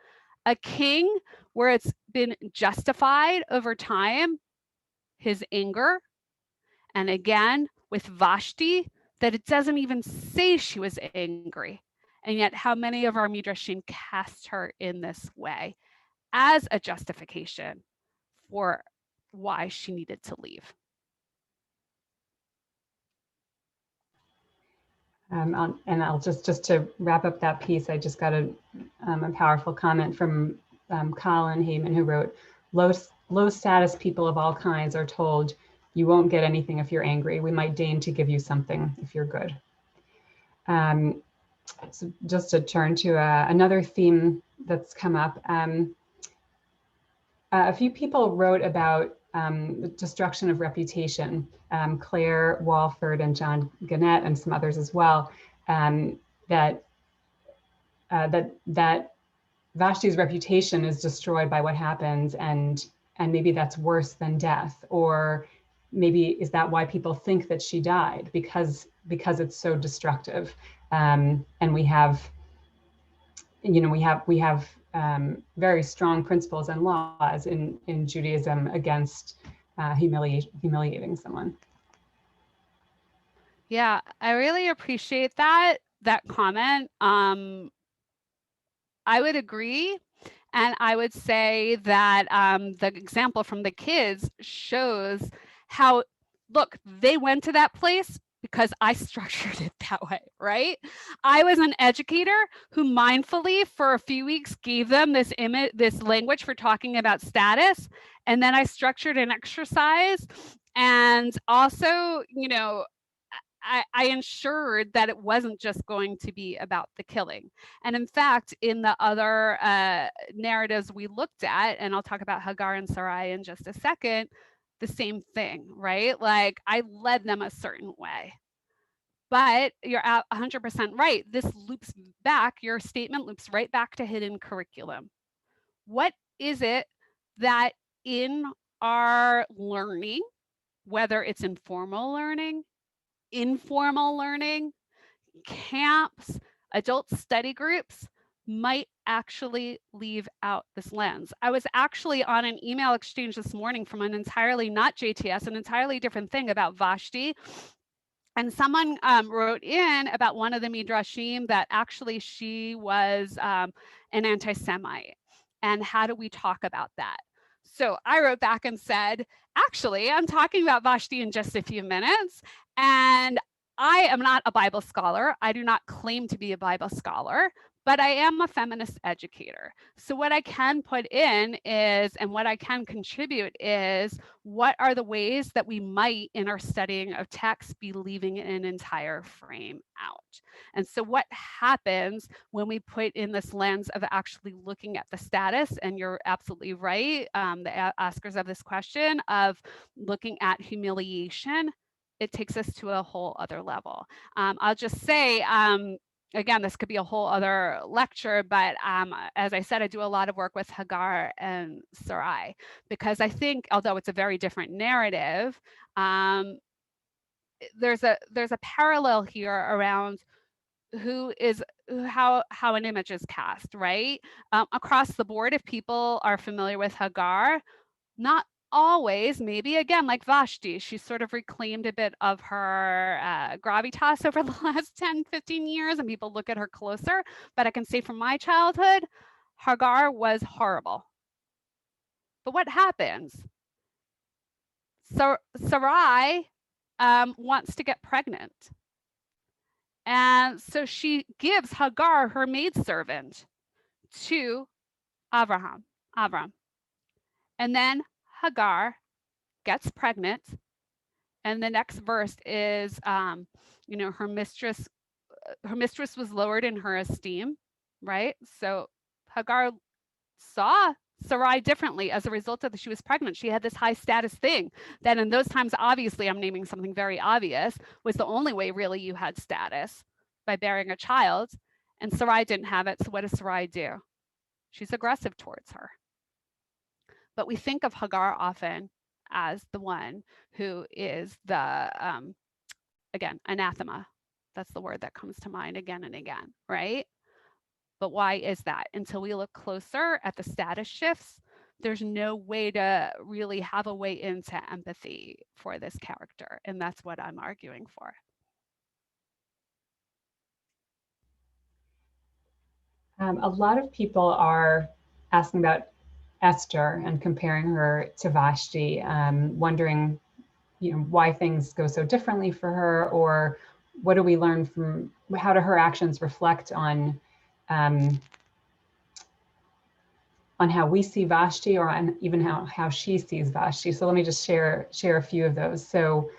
a king where it's been justified over time, his anger. And again, with Vashti, that it doesn't even say she was angry. And yet, how many of our Midrashim cast her in this way as a justification for why she needed to leave? And I'll just to wrap up that piece, I just got a powerful comment from Colin Heyman, who wrote, low status people of all kinds are told, you won't get anything if you're angry. We might deign to give you something if you're good. So just to turn to another theme that's come up. A few people wrote about the destruction of reputation. Claire Walford and John Gannett and some others as well, that Vashti's reputation is destroyed by what happens, and maybe that's worse than death, or maybe is that why people think that she died, because it's so destructive. And we have very strong principles and laws in Judaism against humiliating someone. Yeah, I really appreciate that comment. I would agree. And I would say that the example from the kids shows how, look, they went to that place because I structured it that way, right? I was an educator who mindfully for a few weeks gave them this language for talking about status. And then I structured an exercise. And also, I ensured that it wasn't just going to be about the killing. And in fact, in the other narratives we looked at, and I'll talk about Hagar and Sarai in just a second, the same thing, right? Like I led them a certain way. But you're 100% right. This loops back, your statement loops right back to hidden curriculum. What is it that in our learning, whether it's informal learning, informal learning, camps, adult study groups, might actually leave out this lens? I was actually on an email exchange this morning from an entirely, not JTS, an entirely different thing about Vashti. And someone wrote in about one of the Midrashim that actually she was an anti-Semite. And how do we talk about that? So I wrote back and said, actually, I'm talking about Vashti in just a few minutes. And I am not a Bible scholar. I do not claim to be a Bible scholar, but I am a feminist educator. So what I can put in is, and what I can contribute is, what are the ways that we might, in our studying of text, be leaving an entire frame out? And so what happens when we put in this lens of actually looking at the status, and you're absolutely right, the askers of this question, of looking at humiliation, it takes us to a whole other level. I'll just say, again, this could be a whole other lecture, but as I said, I do a lot of work with Hagar and Sarai, because I think, although it's a very different narrative, there's a parallel here around how an image is cast, right? Across the board, if people are familiar with Hagar, not always, maybe again, like Vashti, she's sort of reclaimed a bit of her gravitas over the last 10, 15 years, and people look at her closer. But I can say from my childhood, Hagar was horrible. But what happens? So Sarai wants to get pregnant. And so she gives Hagar, her maidservant, to Avram. And then Hagar gets pregnant. And the next verse is, her mistress was lowered in her esteem, right? So Hagar saw Sarai differently as a result of that she was pregnant. She had this high status thing that in those times, obviously, I'm naming something very obvious, was the only way really you had status, by bearing a child. And Sarai didn't have it. So what does Sarai do? She's aggressive towards her. But we think of Hagar often as the one who is the, again, anathema. That's the word that comes to mind again and again, right? But why is that? Until we look closer at the status shifts, there's no way to really have a way into empathy for this character. And that's what I'm arguing for. A lot of people are asking about Esther and comparing her to Vashti, wondering, why things go so differently for her, or what do we learn from, how do her actions reflect on how we see Vashti, or on even how she sees Vashti. So let me just share a few of those. So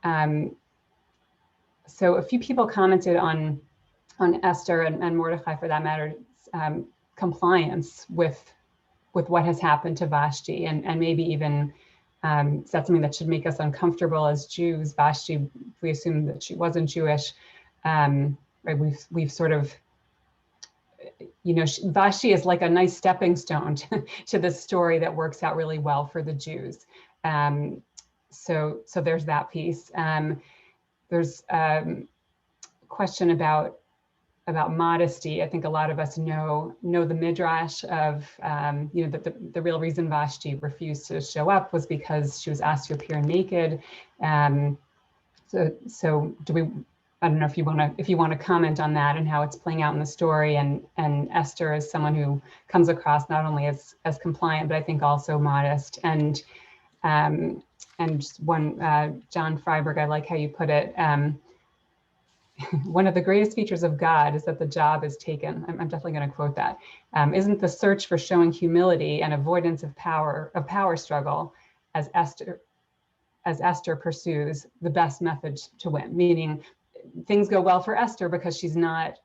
a few people commented on Esther and Mordecai, for that matter, compliance with what has happened to Vashti, and maybe even is that something that should make us uncomfortable as Jews? Vashti, we assume that she wasn't Jewish, right? We've sort of, Vashti is like a nice stepping stone to this story that works out really well for the Jews. So there's that piece. There's a question about modesty. I think a lot of us know the midrash of, that the real reason Vashti refused to show up was because she was asked to appear naked. So do we? I don't know if you want to comment on that and how it's playing out in the story, and Esther is someone who comes across not only as compliant, but I think also modest. And one, John Freiberg, I like how you put it. One of the greatest features of God is that the job is taken. I'm definitely going to quote that. Isn't the search for showing humility and avoidance of power struggle, as Esther pursues, the best method to win? Meaning, things go well for Esther because she's not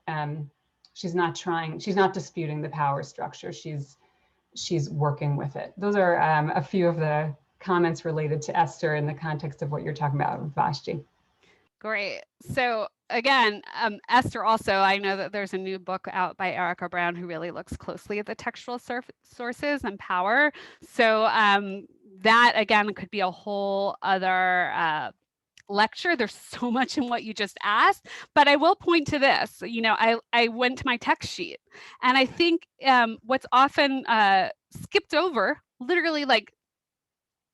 disputing the power structure. She's working with it. Those are a few of the comments related to Esther in the context of what you're talking about with Vashti. Great. So again, Esther also, I know that there's a new book out by Erica Brown who really looks closely at the textual sources and power. So that again could be a whole other lecture. There's so much in what you just asked, but I will point to this. You know, I went to my text sheet, and I think what's often skipped over, literally like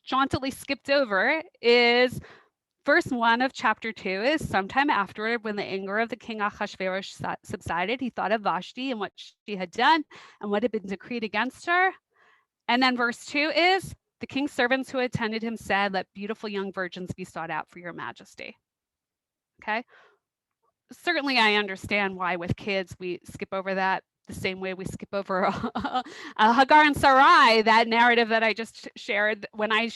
jauntily skipped over, is verse 1 of chapter 2 is sometime afterward, when the anger of the king Ahasuerus subsided, he thought of Vashti and what she had done and what had been decreed against her. And then verse 2 is, the king's servants who attended him said, let beautiful young virgins be sought out for your majesty. Okay. Certainly I understand why with kids we skip over that the same way we skip over Hagar and Sarai, that narrative that I just shared. When I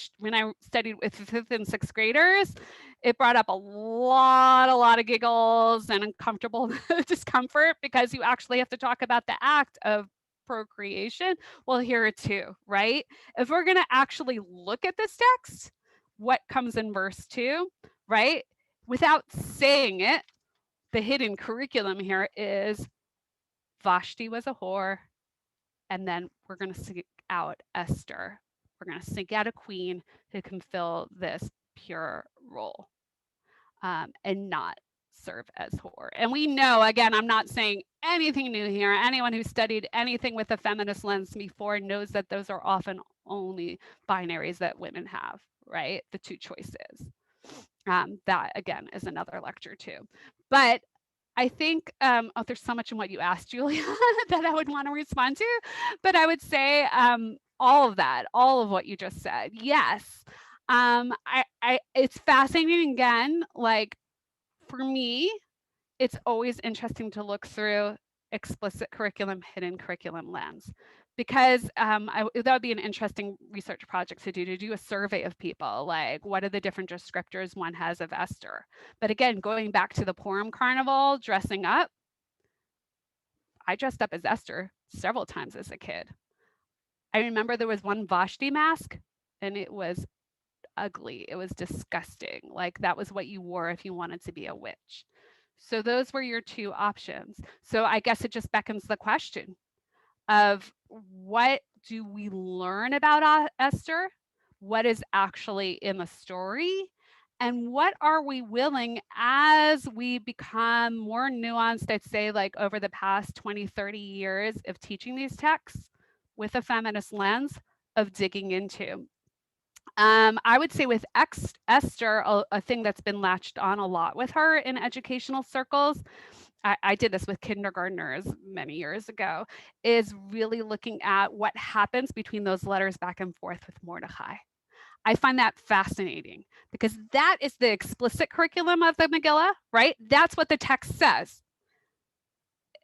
studied with 5th and 6th graders, it brought up a lot of giggles and uncomfortable discomfort, because you actually have to talk about the act of procreation. Well, here too, right? If we're going to actually look at this text, what comes in verse 2, right? Without saying it, the hidden curriculum here is Vashti was a whore, and then we're going to seek out Esther. We're going to seek out a queen who can fill this pure role and not serve as whore. And we know, again, I'm not saying anything new here. Anyone who studied anything with a feminist lens before knows that those are often only binaries that women have, right? The two choices. That, again, is another lecture too. But I think, there's so much in what you asked, Julia, that I would want to respond to. But I would say all of that, all of what you just said, yes. It's fascinating, again, like for me, it's always interesting to look through explicit curriculum, hidden curriculum lens, because that would be an interesting research project to do a survey of people, like what are the different descriptors one has of Esther. But again, going back to the Purim Carnival, dressing up, I dressed up as Esther several times as a kid. I remember there was one Vashti mask, and it was ugly. It was disgusting. Like that was what you wore if you wanted to be a witch. So those were your two options. So I guess it just beckons the question of, what do we learn about Esther? What is actually in the story? And what are we willing, as we become more nuanced, I'd say, like over the past 20, 30 years of teaching these texts with a feminist lens, of digging into? I would say with Esther, a thing that's been latched on a lot with her in educational circles, I did this with kindergartners many years ago, is really looking at what happens between those letters back and forth with Mordecai. I find that fascinating, because that is the explicit curriculum of the Megillah, right? That's what the text says.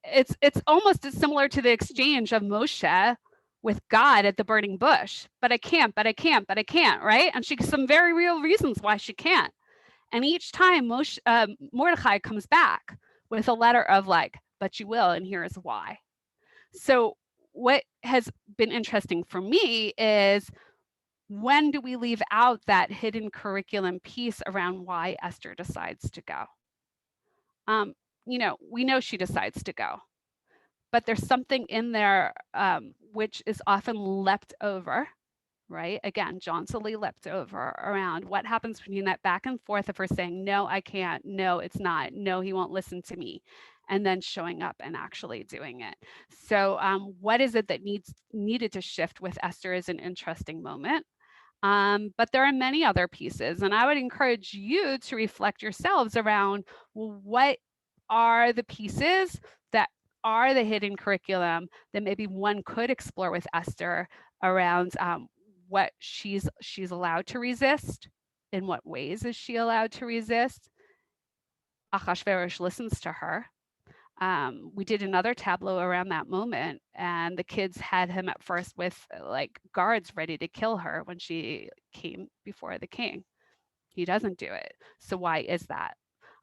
It's almost as similar to the exchange of Moshe with God at the burning bush, but I can't, right? And she has some very real reasons why she can't. And each time Mordecai comes back with a letter of like, but you will, and here's why. So what has been interesting for me is, when do we leave out that hidden curriculum piece around why Esther decides to go? We know she decides to go, but there's something in there which is often leapt over, right? Again, jauntily leapt over, around what happens between that back and forth of her saying, no, I can't, no, it's not, no, he won't listen to me, and then showing up and actually doing it. So what is it that needed to shift with Esther is an interesting moment. But there are many other pieces, and I would encourage you to reflect yourselves around, well, what are the pieces that are the hidden curriculum that maybe one could explore with Esther around what she's allowed to resist, in what ways is she allowed to resist. Ahasuerus listens to her. We did another tableau around that moment, and the kids had him at first with like guards ready to kill her when she came before the king. He doesn't do it. So why is that?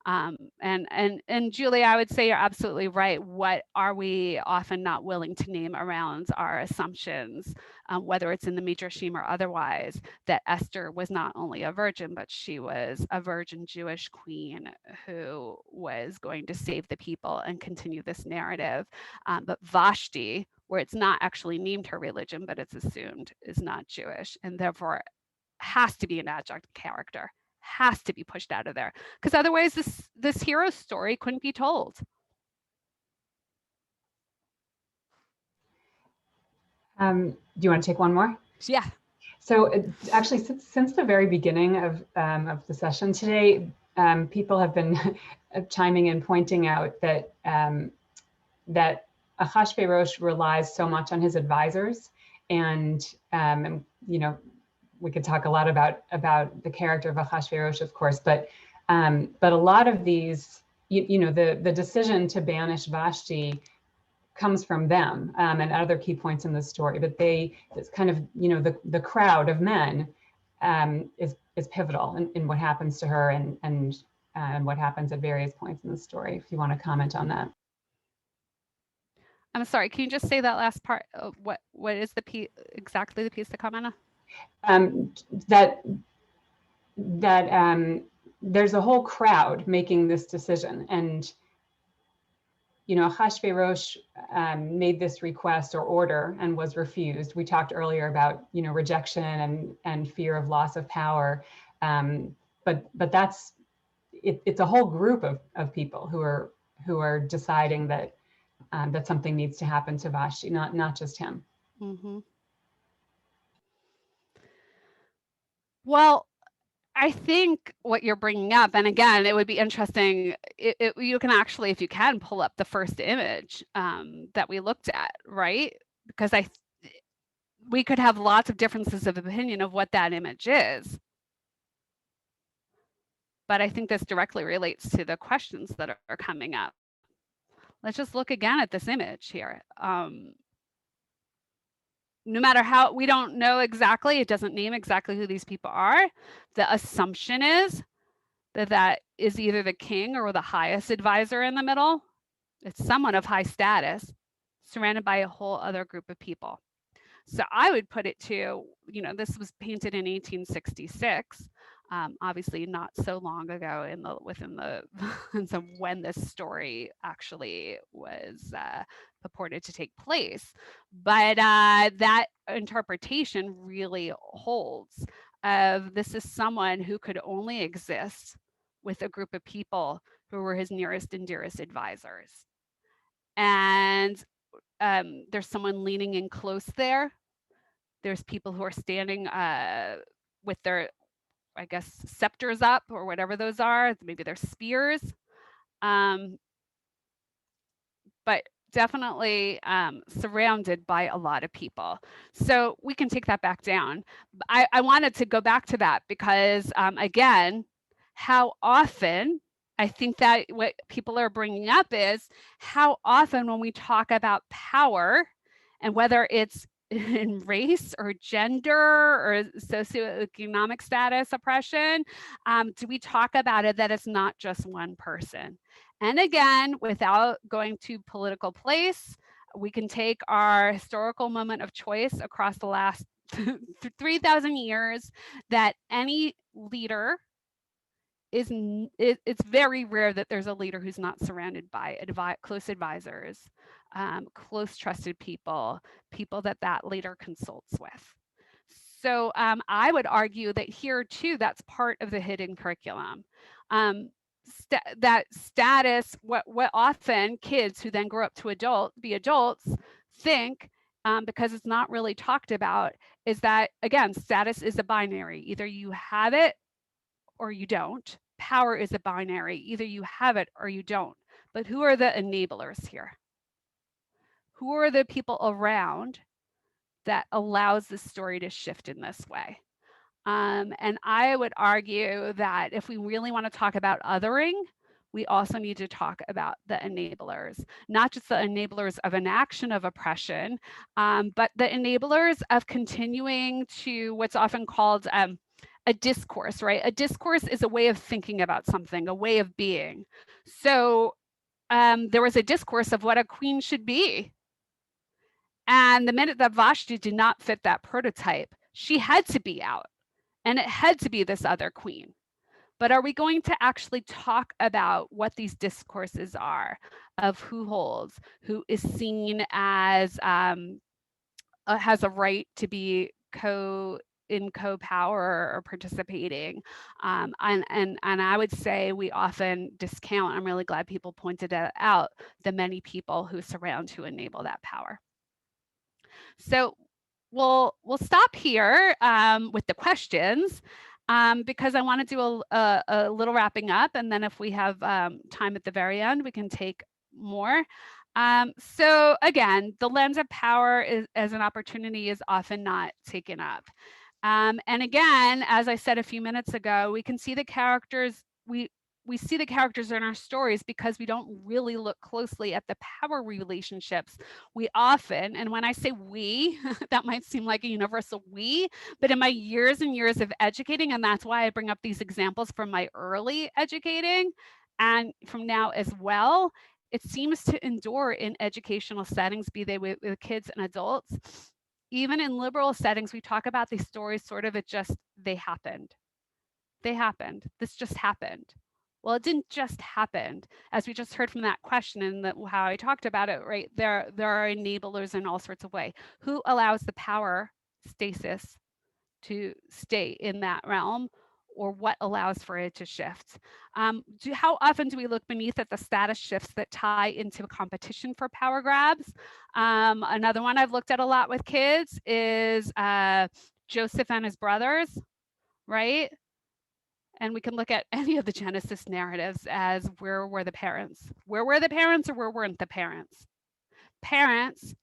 And Julie, I would say you're absolutely right. What are we often not willing to name around our assumptions, whether it's in the Midrashim or otherwise, that Esther was not only a virgin, but she was a virgin Jewish queen who was going to save the people and continue this narrative. But Vashti, where it's not actually named her religion, but it's assumed, is not Jewish, and therefore has to be an adjunct character, has to be pushed out of there, because otherwise this hero story couldn't be told. Do you want to take one more? Yeah. So actually, since the very beginning of the session today, people have been chiming in, pointing out that that Ahasuerus relies so much on his advisors, and you know, we could talk a lot about the character of Ahasuerus, of course, but a lot of these, you know, the decision to banish Vashti comes from them, and other key points in the story. But it's kind of, you know, the crowd of men is pivotal in what happens to her and what happens at various points in the story. If you want to comment on that. I'm sorry, can you just say that last part? What is the piece, exactly the piece to comment on? That there's a whole crowd making this decision, and you know, Ahasuerus made this request or order and was refused. We talked earlier about, you know, rejection and fear of loss of power, but that's it's a whole group of people who are deciding that that something needs to happen to Vashti, not just him. Mm-hmm. Well, I think what you're bringing up, and again, it would be interesting, you can actually, if you can, pull up the first image that we looked at, right? Because we could have lots of differences of opinion of what that image is. But I think this directly relates to the questions that are coming up. Let's just look again at this image here. No matter how, we don't know exactly, it doesn't name exactly who these people are. The assumption is that is either the king or the highest advisor in the middle. It's someone of high status, surrounded by a whole other group of people. So I would put it to, you know, this was painted in 1866. Obviously not so long ago within the so when this story actually was purported to take place, but that interpretation really holds of this is someone who could only exist with a group of people who were his nearest and dearest advisors, and there's someone leaning in close there. There's people who are standing with their, I guess, scepters up or whatever those are. Maybe they're spears. But definitely surrounded by a lot of people. So we can take that back down. I wanted to go back to that because, again, how often, I think that what people are bringing up is how often when we talk about power, and whether it's in race or gender or socioeconomic status oppression, do we talk about it that it's not just one person? And again, without going to political place, we can take our historical moment of choice across the last 3,000 years, that any leader it's very rare that there's a leader who's not surrounded by close advisors, close trusted people that leader consults with. So I would argue that here too, that's part of the hidden curriculum. That status, what often kids who then grow up to be adults think, because it's not really talked about, is that, again, status is a binary. Either you have it or you don't. Power is a binary. Either you have it or you don't. But who are the enablers here? Who are the people around that allows the story to shift in this way? And I would argue that if we really want to talk about othering, we also need to talk about the enablers, not just the enablers of an action of oppression, but the enablers of continuing to what's often called a discourse, right? A discourse is a way of thinking about something, a way of being. So there was a discourse of what a queen should be. And the minute that Vashti did not fit that prototype, she had to be out, and it had to be this other queen. But are we going to actually talk about what these discourses are of who holds, who is seen as has a right to be co-power or participating, and I would say we often discount. I'm really glad people pointed it out, the many people who surround, who enable that power. So we'll stop here with the questions, because I want to do a little wrapping up, and then if we have time at the very end, we can take more. So again, the lens of power as an opportunity is often not taken up. And again, as I said a few minutes ago, we can see the characters, we see the characters in our stories because we don't really look closely at the power relationships. We often, and when I say we, that might seem like a universal we, but in my years and years of educating, and that's why I bring up these examples from my early educating and from now as well, it seems to endure in educational settings, be they with kids and adults. Even in liberal settings, we talk about these stories sort of, they happened. They happened. This just happened. Well, it didn't just happen. As we just heard from that question and how I talked about it, right? There are enablers in all sorts of ways. Who allows the power stasis to stay in that realm, or what allows for it to shift? How often do we look beneath at the status shifts that tie into a competition for power grabs? Another one I've looked at a lot with kids is Joseph and his brothers, right? And we can look at any of the Genesis narratives as where were the parents? Where were the parents, or where weren't the parents? Parents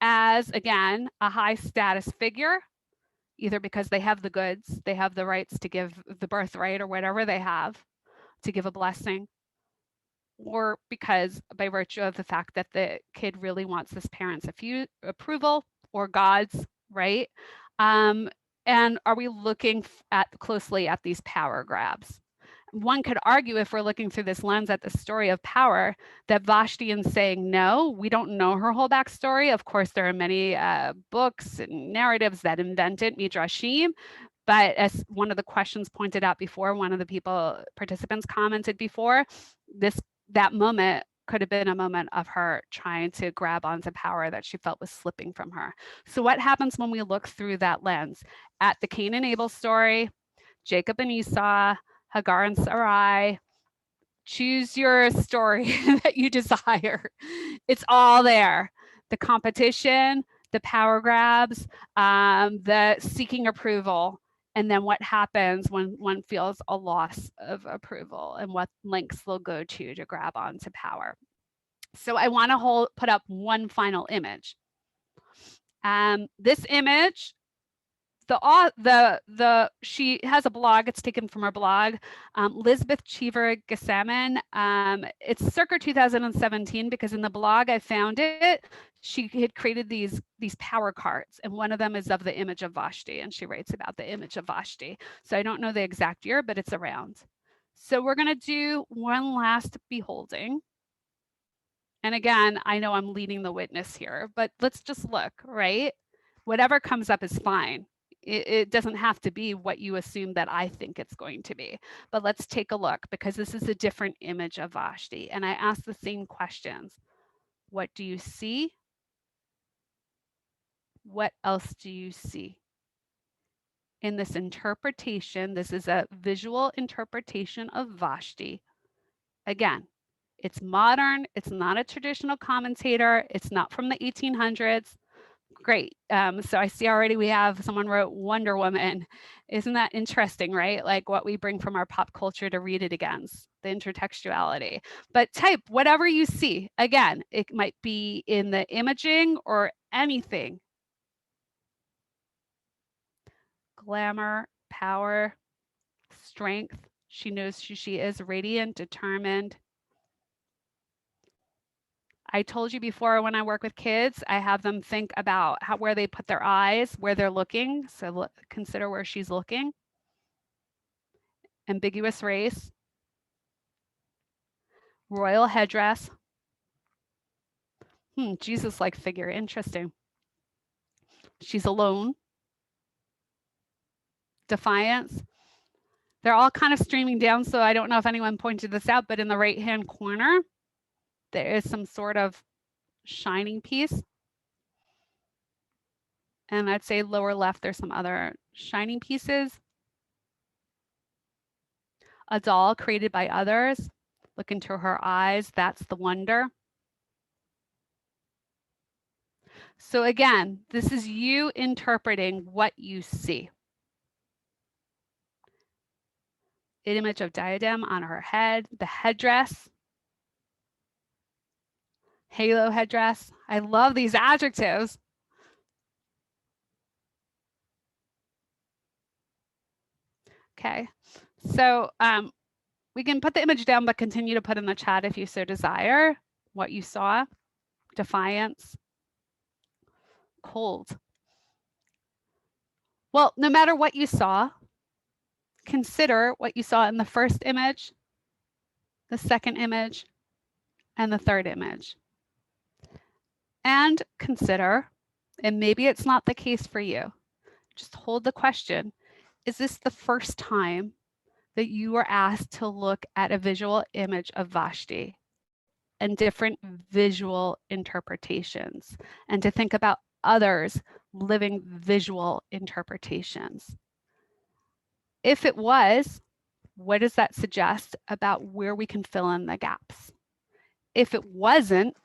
as, again, a high status figure, either because they have the goods, they have the rights to give the birthright or whatever they have to give a blessing, or because by virtue of the fact that the kid really wants this parent's approval or God's, right? And are we looking closely at these power grabs? One could argue, if we're looking through this lens at the story of power, that Vashti in saying no, we don't know her whole backstory. Of course, there are many books and narratives that invented Midrashim, but as one of the questions pointed out before, one of the participants commented before, that moment could have been a moment of her trying to grab onto power that she felt was slipping from her. So what happens when we look through that lens at the Cain and Abel story, Jacob and Esau, Hagar and Sarai? Choose your story that you desire. It's all there. The competition, the power grabs, the seeking approval, and then what happens when one feels a loss of approval, and what lengths they'll go to grab onto power. So I want to put up one final image. This image, she has a blog, it's taken from her blog, Lisbeth Cheever Gessammen. It's circa 2017, because in the blog I found it, she had created these power cards, and one of them is of the image of Vashti, and she writes about the image of Vashti. So I don't know the exact year, but it's around. So we're going to do one last beholding. And again, I know I'm leading the witness here, but let's just look, right? Whatever comes up is fine. It doesn't have to be what you assume that I think it's going to be. But let's take a look, because this is a different image of Vashti. And I ask the same questions. What do you see? What else do you see? In this interpretation, this is a visual interpretation of Vashti. Again, it's modern. It's not a traditional commentator. It's not from the 1800s. Great. So I see already we have someone wrote Wonder Woman. Isn't that interesting, right? Like what we bring from our pop culture to read it against, the intertextuality. But type whatever you see. Again, it might be in the imaging or anything. Glamour, power, strength. She knows who she is, radiant, determined. I told you before, when I work with kids, I have them think about where they put their eyes, where they're looking. So consider where she's looking. ambiguous race, royal headdress, Jesus-like figure, interesting. She's alone, defiance. They're all kind of streaming down, so I don't know if anyone pointed this out, but in the right-hand corner, there is some sort of shining piece. And I'd say lower left, there's some other shining pieces. A doll created by others. Look into her eyes, that's the wonder. So again, this is you interpreting what you see. An image of diadem on her head, the headdress, halo headdress. I love these adjectives. Okay, so we can put the image down, but continue to put in the chat if you so desire what you saw. Defiance, cold. Well, no matter what you saw, consider what you saw in the first image, the second image, and the third image. And consider, and maybe it's not the case for you, just hold the question, is this the first time that you were asked to look at a visual image of Vashti and different visual interpretations, and to think about others living visual interpretations? If it was, what does that suggest about where we can fill in the gaps? If it wasn't,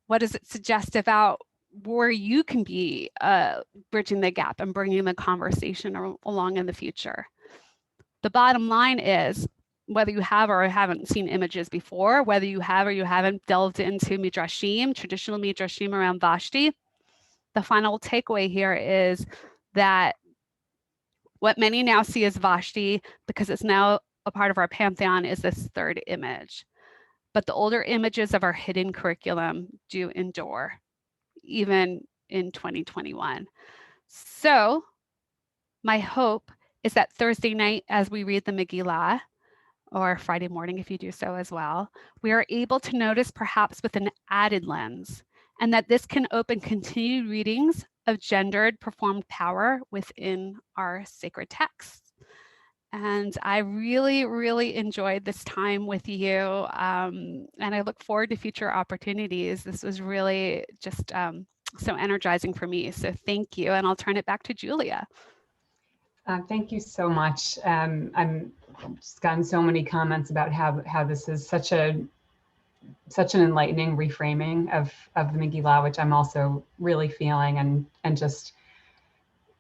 what does it suggest about where you can be bridging the gap and bringing the conversation along in the future? The bottom line is, whether you have or haven't seen images before, whether you have or you haven't delved into midrashim, traditional midrashim around Vashti, the final takeaway here is that what many now see as Vashti, because it's now a part of our pantheon, is this third image. But the older images of our hidden curriculum do endure, even in 2021. So my hope is that Thursday night, as we read the Megillah, or Friday morning if you do so as well, we are able to notice perhaps with an added lens, and that this can open continued readings of gendered performed power within our sacred texts. And I really, really enjoyed this time with you. And I look forward to future opportunities. This was really just so energizing for me. So thank you. And I'll turn it back to Julia. Thank you so much. I'm just gotten so many comments about how this is such an enlightening reframing of the Megillah, which I'm also really feeling, and just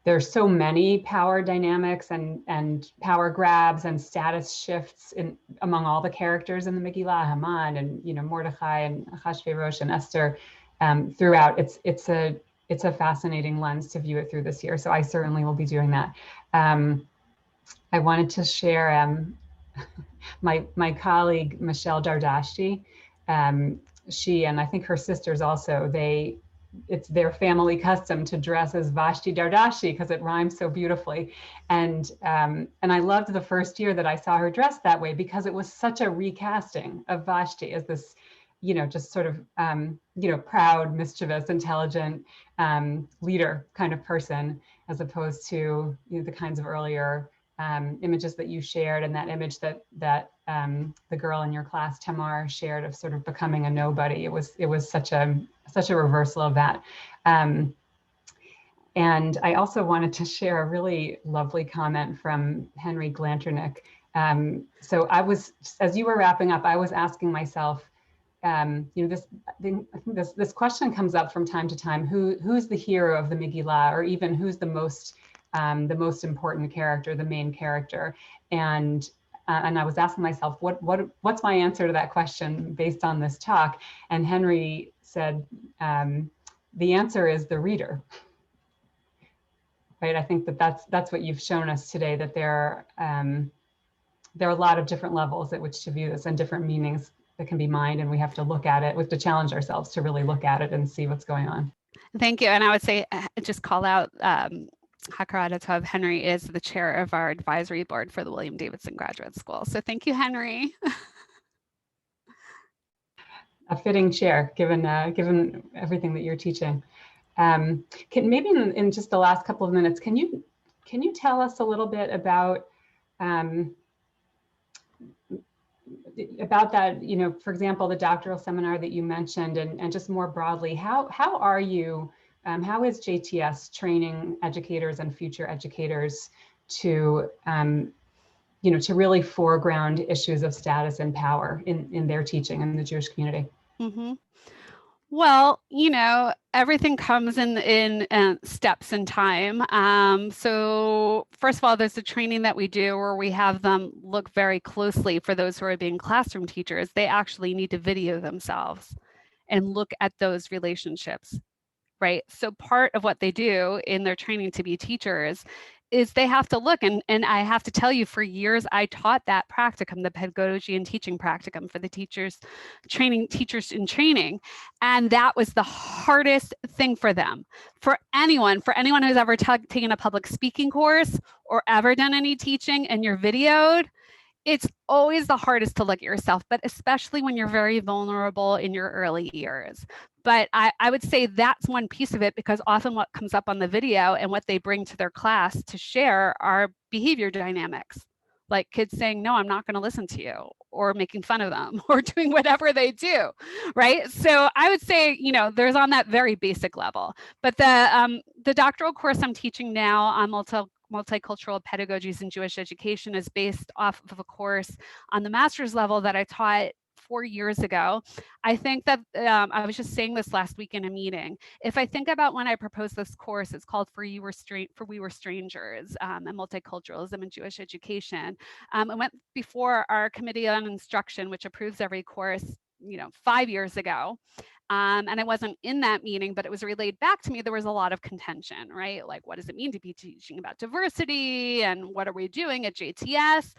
there's so many power dynamics and power grabs and status shifts among all the characters in the Megillah, Haman and Mordechai and Achashverosh and Esther throughout. It's a fascinating lens to view it through this year. So I certainly will be doing that. I wanted to share my colleague Michelle Dardashti. She and I think her sisters also, it's their family custom to dress as Vashti Dardashti because it rhymes so beautifully. And I loved the first year that I saw her dressed that way because it was such a recasting of Vashti as this, just sort of, proud, mischievous, intelligent leader kind of person, as opposed to the kinds of earlier images that you shared, and that image that the girl in your class, Tamar, shared of sort of becoming a nobody. It was such a reversal of that. And I also wanted to share a really lovely comment from Henry Glanternick. So as you were wrapping up, I was asking myself, this question comes up from time to time: who's the hero of the Megillah, or even who's the most important character, the main character? And I was asking myself, what's my answer to that question based on this talk? And Henry said, the answer is the reader. Right? I think that's what you've shown us today, that there are a lot of different levels at which to view this and different meanings that can be mined, and we have to look at it. We have to challenge ourselves to really look at it and see what's going on. Thank you. And I would say, just call out Hakaratov Henry is the chair of our advisory board for the William Davidson Graduate School. So thank you, Henry. A fitting chair, given everything that you're teaching. Maybe in just the last couple of minutes, can you tell us a little bit about that, for example, the doctoral seminar that you mentioned, and just more broadly, how are you, how is JTS training educators and future educators to, to really foreground issues of status and power in their teaching in the Jewish community? Mm-hmm. Well, everything comes in steps in time. So first of all, there's the training that we do where we have them look very closely for those who are being classroom teachers. They actually need to video themselves and look at those relationships, right? So part of what they do in their training to be teachers is they have to look, and I have to tell you, for years I taught that practicum, the pedagogy and teaching practicum for the teachers in training, and that was the hardest thing for them. For anyone who's ever taken a public speaking course or ever done any teaching and you're videoed, it's always the hardest to look at yourself, but especially when you're very vulnerable in your early years. But I would say that's one piece of it, because often what comes up on the video and what they bring to their class to share are behavior dynamics, like kids saying, no, I'm not going to listen to you, or making fun of them, or doing whatever they do, right? So I would say, there's on that very basic level. But the doctoral course I'm teaching now on multicultural pedagogies in Jewish education is based off of a course on the master's level that I taught 4 years ago. I think that I was just saying this last week in a meeting. If I think about when I proposed this course, it's called For We Were Strangers, and Multiculturalism in Jewish Education. It went before our Committee on Instruction, which approves every course, 5 years ago. And I wasn't in that meeting, but it was relayed back to me. There was a lot of contention, right? Like, what does it mean to be teaching about diversity? And what are we doing at JTS?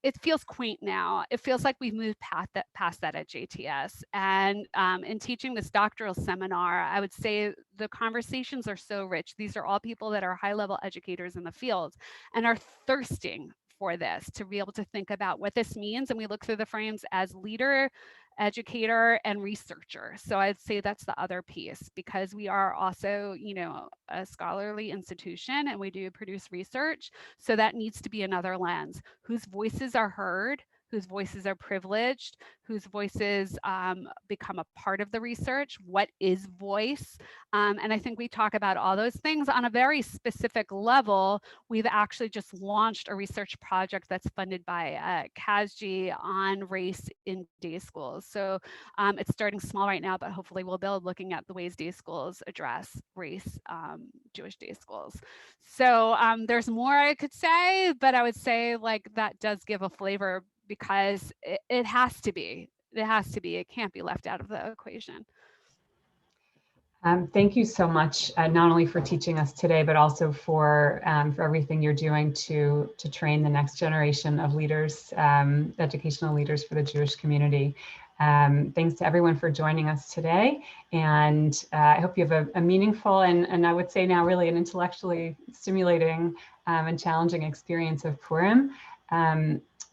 It feels quaint now. It feels like we've moved past that at JTS. And in teaching this doctoral seminar, I would say the conversations are so rich. These are all people that are high-level educators in the field and are thirsting for this, to be able to think about what this means. And we look through the frames as leader, educator, and researcher. So I'd say that's the other piece, because we are also, a scholarly institution and we do produce research. So that needs to be another lens. Whose voices are heard, whose voices are privileged, whose voices become a part of the research, what is voice? And I think we talk about all those things on a very specific level. We've actually just launched a research project that's funded by CASG on race in day schools. So it's starting small right now, but hopefully we'll build looking at the ways day schools address race, Jewish day schools. So there's more I could say, but I would say like that does give a flavor, because it has to be. It can't be left out of the equation. Thank you so much, not only for teaching us today, but also for everything you're doing to train the next generation of leaders, educational leaders for the Jewish community. Thanks to everyone for joining us today. And I hope you have a meaningful and I would say now really an intellectually stimulating and challenging experience of Purim.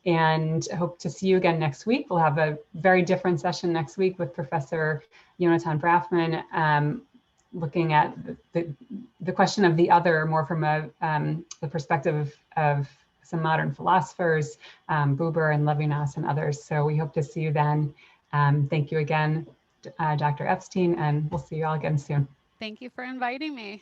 And I hope to see you again next week. We'll have a very different session next week with Professor Yonatan Brafman, looking at the question of the other more from the perspective of some modern philosophers, Buber and Levinas and others. So we hope to see you then. Thank you again, Dr. Epstein, and we'll see you all again soon. Thank you for inviting me.